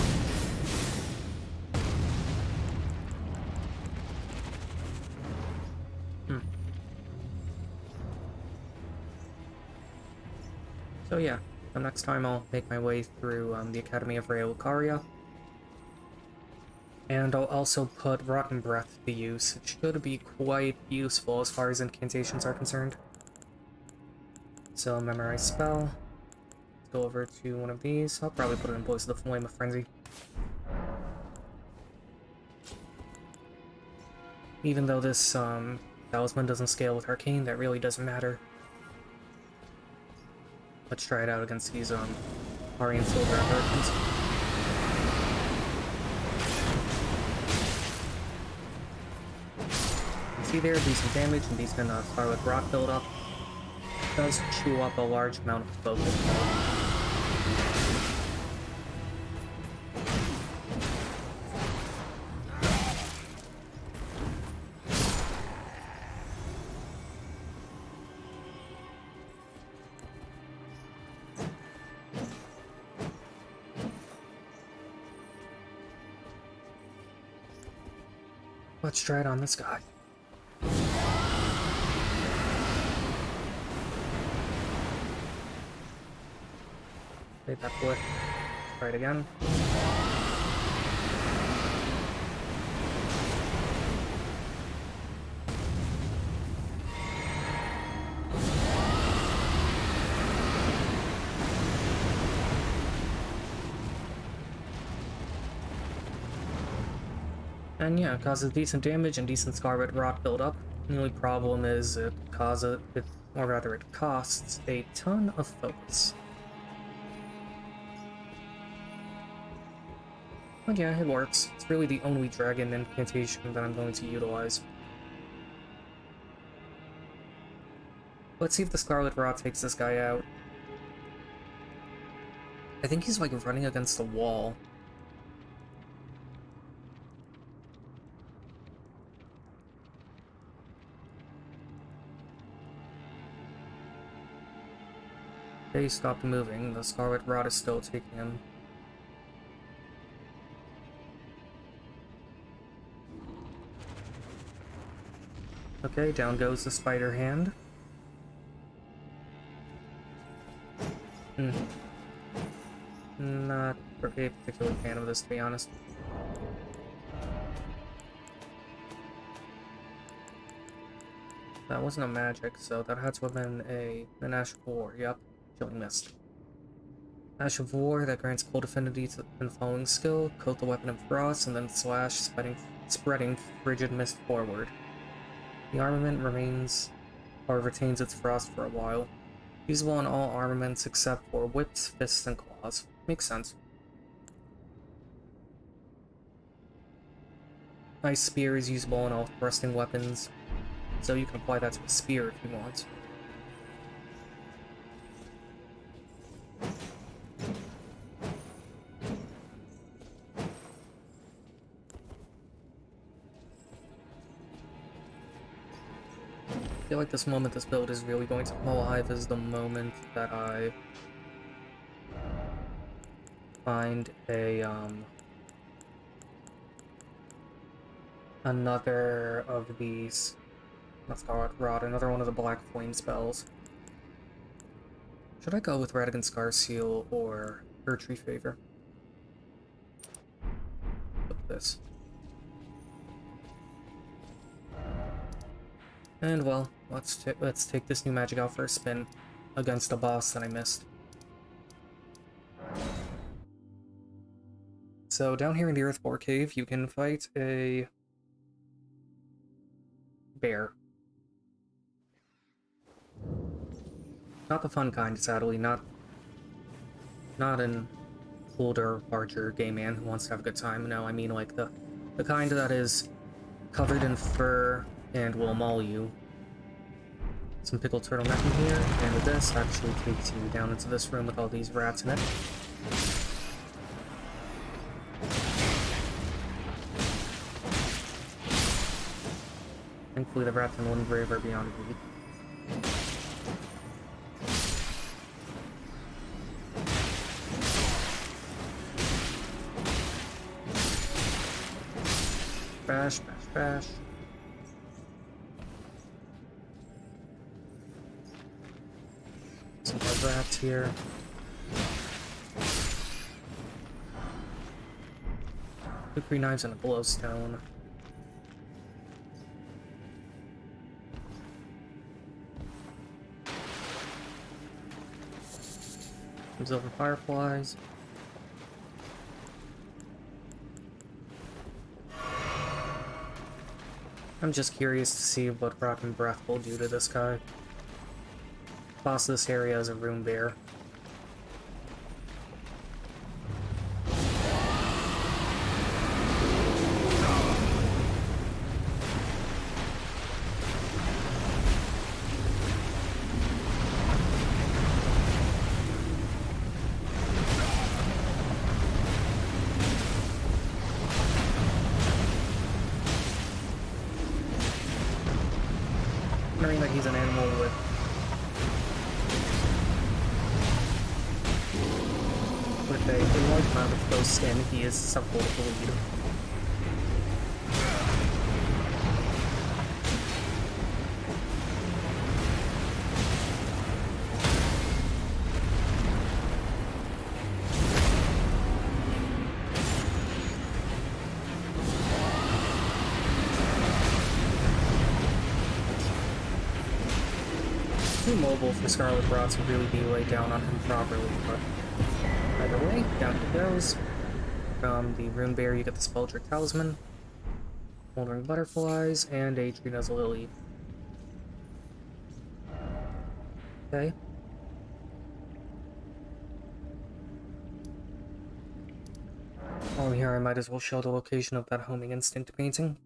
So yeah, the next time I'll make my way through the Academy of Lucaria. And I'll also put Rotten Breath to use. It should be quite useful as far as incantations are concerned. So memorize spell. Let's go over to one of these. I'll probably put it in place of the Flame of Frenzy. Even though this talisman doesn't scale with Arcane, that really doesn't matter. Let's try it out against these Aryan Silver Americans. You can see there, decent damage, and decent Scarlet Rock build up. It does chew up a large amount of focus. Let's try it on this guy. Save that boy. Try it again. And yeah, it causes decent damage and decent Scarlet Rot buildup. The only problem is it costs a ton of focus. But yeah, it works. It's really the only dragon incantation that I'm going to utilize. Let's see if the Scarlet Rot takes this guy out. I think he's like running against the wall. He stopped moving. The Scarlet Rot is still taking him. Okay, down goes the Spider Hand. Not a particular fan of this, to be honest. That wasn't a magic, so that had to have been an Ash of War. Yep. Chilling Mist. Ash of War that grants cold affinity to the following skill, coat the weapon in frost, and then slash, spreading frigid mist forward. The armament retains its frost for a while. Usable on all armaments except for whips, fists, and claws. Makes sense. Ice Spear is usable on all thrusting weapons, so you can apply that to a spear if you want. feel like this moment this build is really going to come alive is the moment that I find a, another of these, let's call it Rod, another one of the Black Flame spells. Should I go with Radigan Scar Seal or Tree Favor? Look at this. And well, let's take this new magic out for a spin against a boss that I missed. So down here in the Earthbore Cave, you can fight a bear. Not the fun kind, sadly. Not an older, larger gay man who wants to have a good time. No, I mean like the kind that is covered in fur and will maul you. Some pickled turtleneck in here, and with this actually takes you down into this room with all these rats in it. Thankfully the rats in Windgrave are beyond me. Bash, bash, bash. Some more rats here. Cookery knives and a glowstone. Some silver fireflies. I'm just curious to see what Rock and Breath will do to this guy. Boss of this area is a Rune Bear. Knowing that he's an animal with a large amount of exposed skin, he is susceptible to bleed. Too mobile for Scarlet Rot to really be laid down on him properly, but either way, down he goes. From the Rune Bear, you get the Spelldrick Talisman, Moldering Butterflies, and a Tree Nuzzle Lily. Okay. While I'm here, I might as well show the location of that Homing Instinct painting.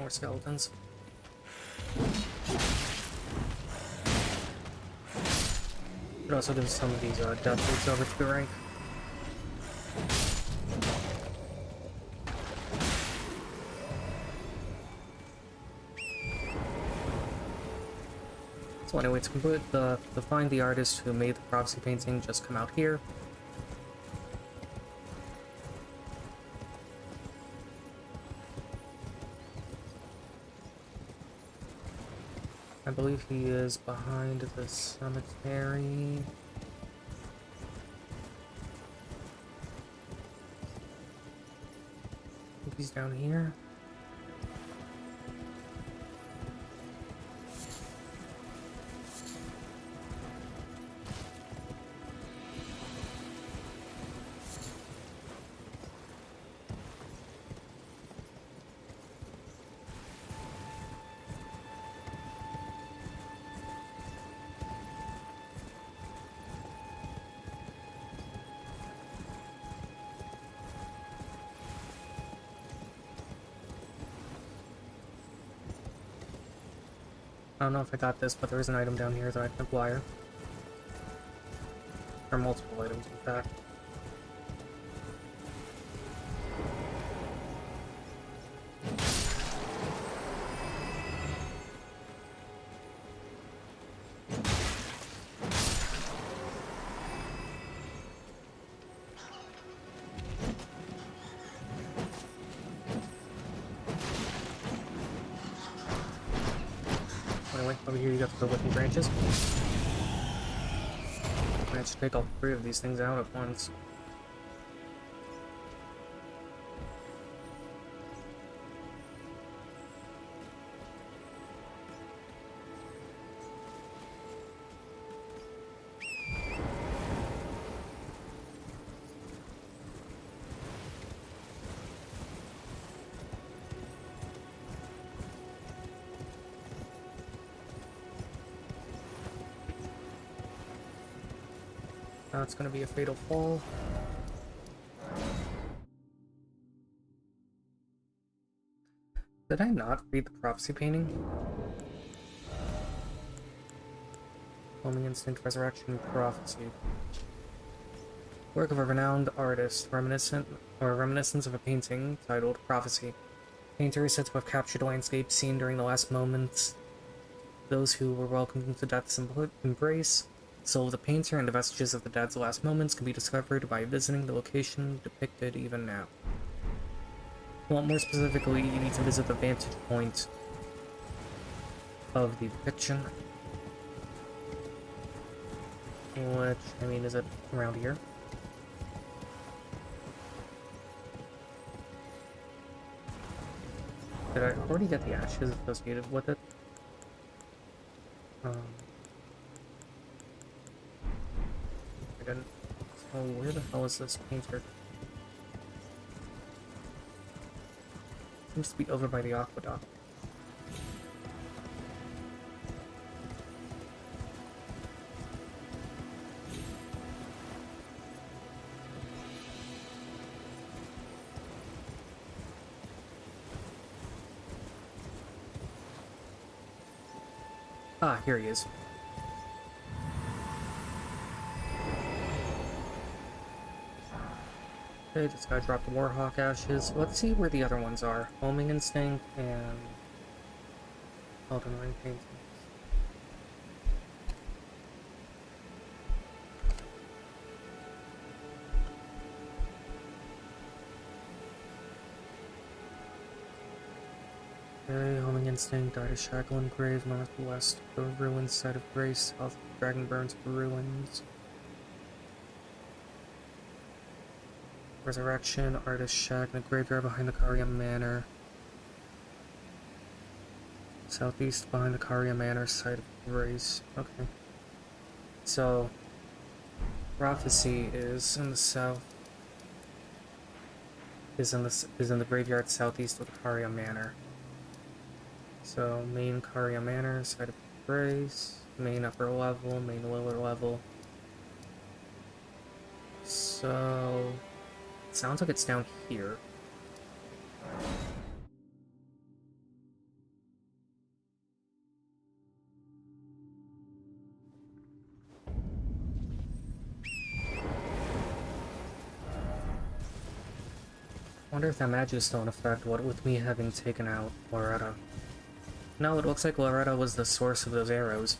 More skeletons. Could also give some of these death roots over to the rank. So anyway, to complete to find the artist who made the prophecy painting, just come out here. I believe he is behind the cemetery. I think he's down here. don't know if I got this, but there is an item down here that I can acquire. Or multiple items, in fact. Anyway, over here you got the whipping branches. I should take all 3 of these things out at once. Now it's going to be a fatal fall. Did I not read the prophecy painting? Homing instinct, resurrection, prophecy. Work of a renowned artist, reminiscence of a painting titled Prophecy. Painter is said to have captured a landscape seen during the last moments. Those who were welcomed into death's embrace. The soul of the painter and the vestiges of the dead's last moments can be discovered by visiting the location depicted even now. Well, more specifically, you need to visit the vantage point of the depiction. Which, I mean, is it around here? Did I already get the ashes associated with it? I didn't. So where the hell is this painter? Seems to be over by the aqueduct. Ah, here he is. Okay, this guy dropped the Warhawk ashes. Let's see where the other ones are. Homing instinct and Elden Ring painting. Okay, homing instinct, died of Shackle Grave, northwest of ruins, site of Grace, south of Dragonburn's ruins. Resurrection, Artist Shack, and a graveyard behind the Karia Manor. Southeast behind the Karia Manor, site of Grace. Okay. So, Prophecy is in the south. Is in the graveyard southeast of the Karia Manor. So, main Karia Manor, site of Grace, main upper level, main lower level. So, it sounds like it's down here. I wonder if that Magistone effect, what with me having taken out Loretta. No, it looks like Loretta was the source of those arrows.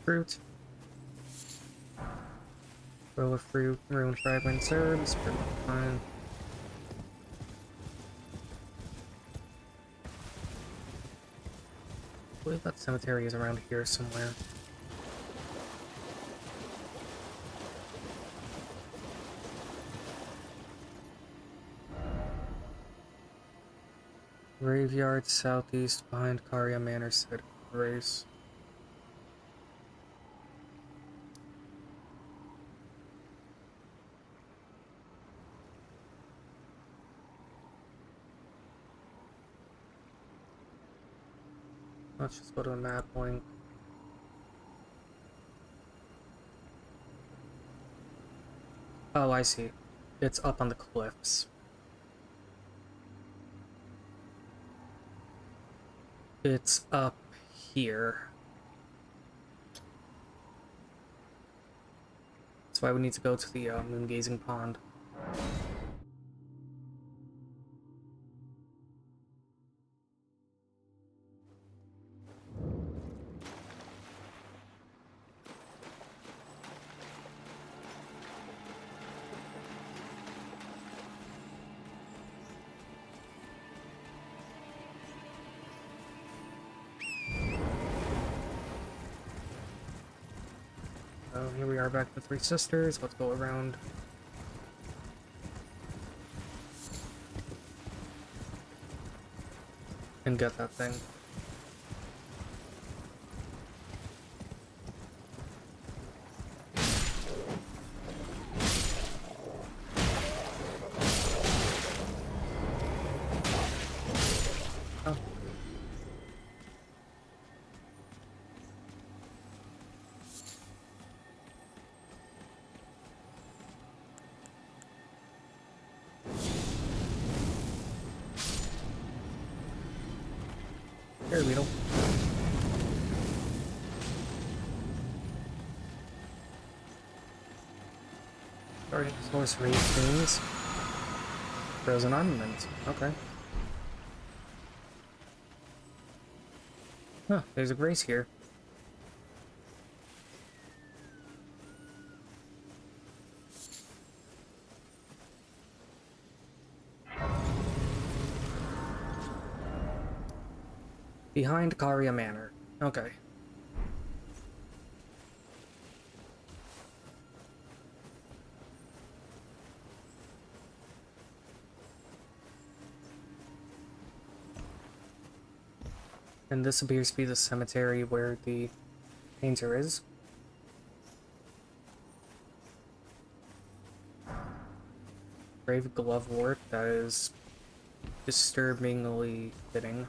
Fruit. Row of fruit, ruined fragments, herbs, fine. I believe that cemetery is around here somewhere. Graveyard southeast behind Karia Manor, site of Grace. Let's just go to the map link. Oh, I see. It's up on the cliffs. It's up here. That's why we need to go to the moon-gazing pond. So here we are back at the Three Sisters. Let's go around. And get that thing. Oh. Here, Beetle. Sorry, source rate things. Frozen armament. Okay. Huh, there's a grace here. Behind Karia Manor. Okay. And this appears to be the cemetery where the painter is. Brave glove work, that is disturbingly fitting.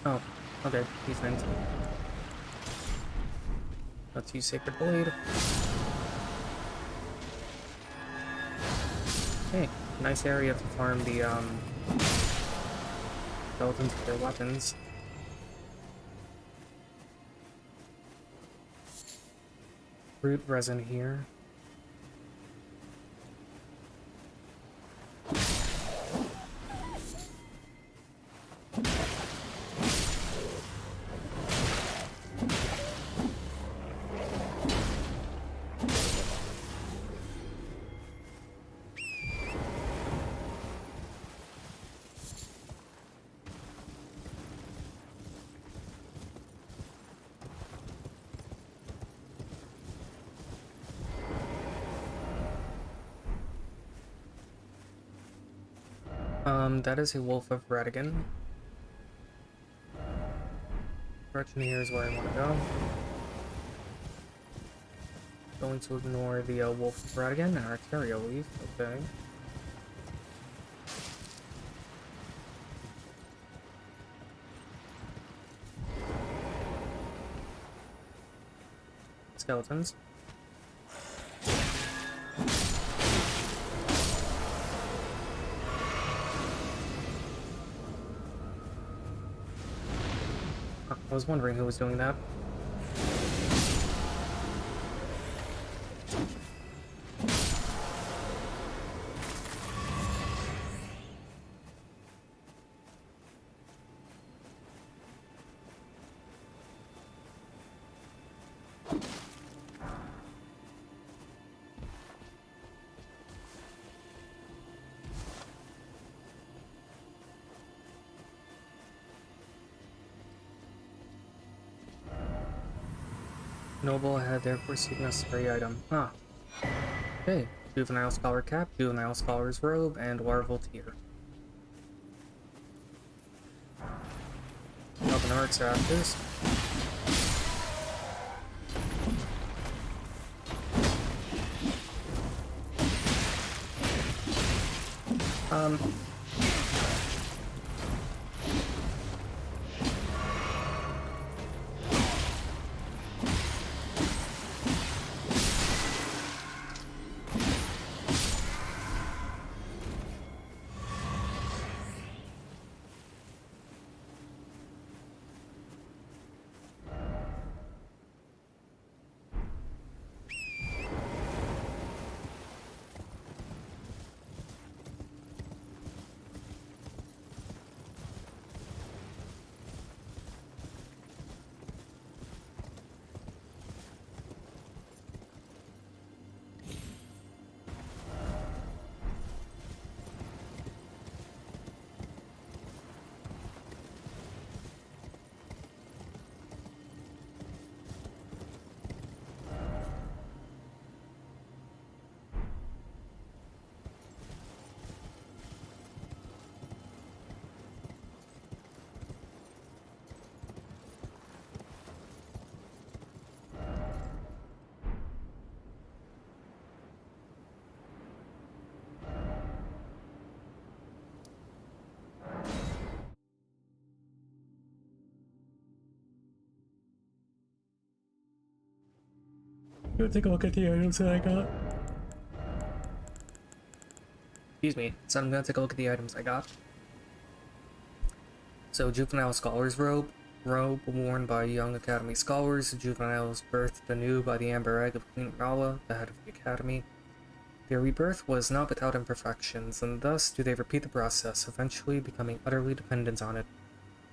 Oh, okay, he's meant. Let's use Sacred Blade. Hey, nice area to farm the skeletons with their weapons. Root resin here. That is a Wolf of Redigan. Direction here is where I want to go. Going to ignore the Wolf of Redigan and Arteria Leaf, okay. Skeletons. I was wondering who was doing that. Noble had therefore received necessary item. Ah. Okay. Juvenile Scholar Cap, Juvenile Scholar's Robe, and Larval Tear. Open Arts Rafters. Go take a look at the items that I got. Excuse me. So I'm gonna take a look at the items I got. So, Juvenile Scholar's Robe. Robe worn by young Academy scholars. Juveniles birthed anew by the Amber Egg of Queen Rala, the head of the Academy. Their rebirth was not without imperfections, and thus do they repeat the process, eventually becoming utterly dependent on it.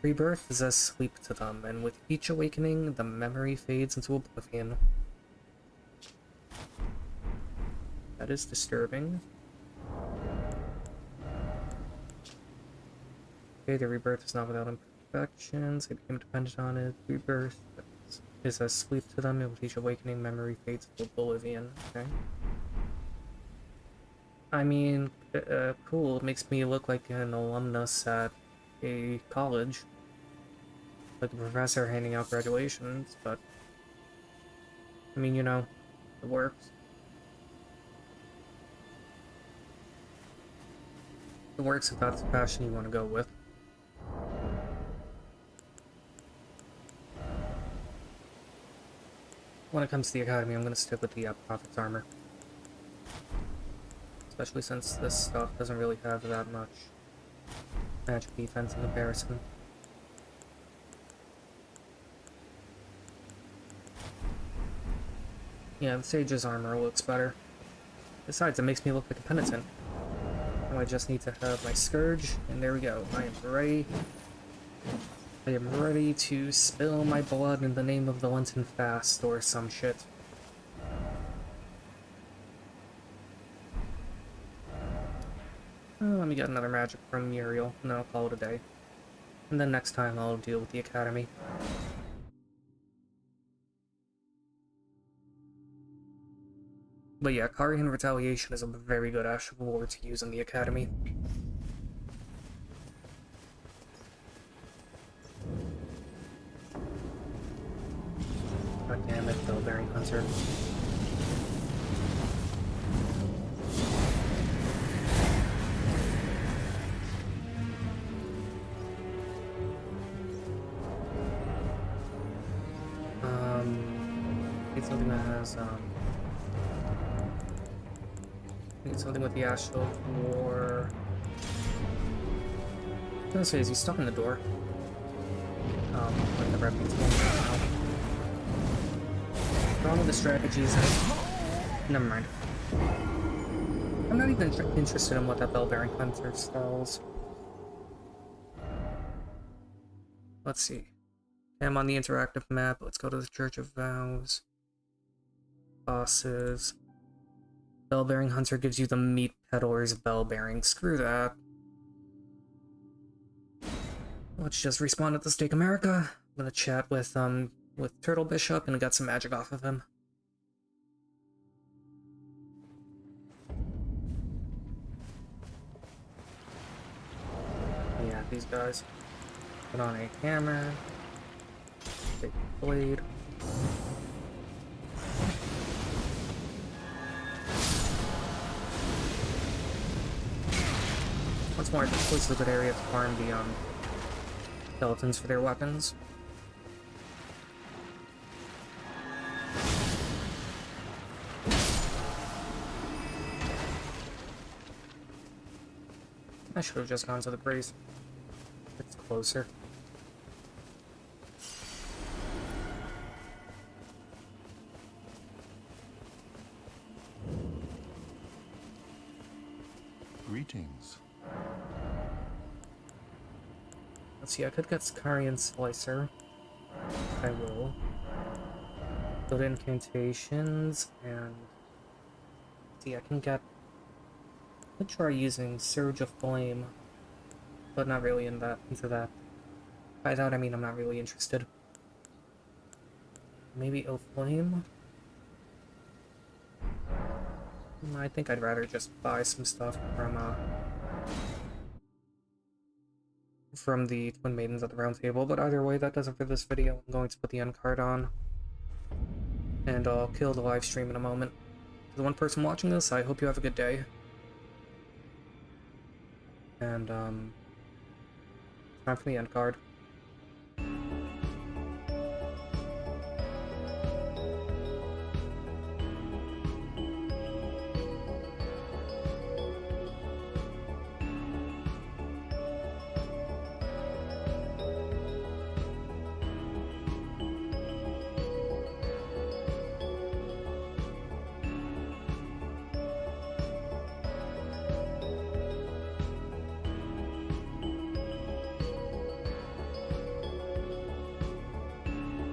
Rebirth is as sleep to them, and with each awakening, the memory fades into oblivion. That is disturbing. Okay, the rebirth is not without imperfections. They became dependent on it. Rebirth is as sleep to them, and with each awakening, memory fades into oblivion. Okay. I mean, cool. It makes me look like an alumnus at a college. Like a professor handing out graduations, but... I mean, you know, it works. It works if that's the passion you want to go with. When it comes to the Academy, I'm going to stick with the Prophet's Armor. Especially since this stuff doesn't really have that much magic defense in comparison. Yeah, the Sage's armor looks better. Besides, it makes me look like a penitent. Now I just need to have my Scourge, and there we go. I am ready. I am ready to spill my blood in the name of the Lenten Fast, or some shit. Let me get another magic from Muriel, and then I'll call it a day. And then next time I'll deal with the Academy. But yeah, Carian Retaliation is a very good Ash of War to use in the Academy. God damn it, Bellbearing Hunter. Need something that has, need something with the Ash of War. I was gonna say, is he stuck in the door? Like the reputable. Wrong with the strategies. Never mind. I'm not even interested in what that Bellbearing Hunter spells. Let's see. I'm on the interactive map. Let's go to the Church of Vows. Bosses. Bellbearing Hunter gives you the Meat Peddler's Bellbearing. Screw that. Let's just respawn at the Stake America. I'm gonna chat with Turtle Bishop and get some magic off of him. Yeah, these guys. Put on a hammer. Big blade. Once more, this place is a good area to farm the skeletons for their weapons. I should have just gone to the brace. It's closer. Greetings. Let's see, I could get Scarian Slicer. I will. Build incantations, and... see, I can get... I could try using Surge of Flame, but not really into that. By that I mean I'm not really interested. Maybe Ill Flame? I think I'd rather just buy some stuff from the Twin Maidens at the Round Table, but either way, that does it for this video. I'm going to put the end card on, and I'll kill the live stream in a moment. To the one person watching this, I hope you have a good day. And, time for the end card.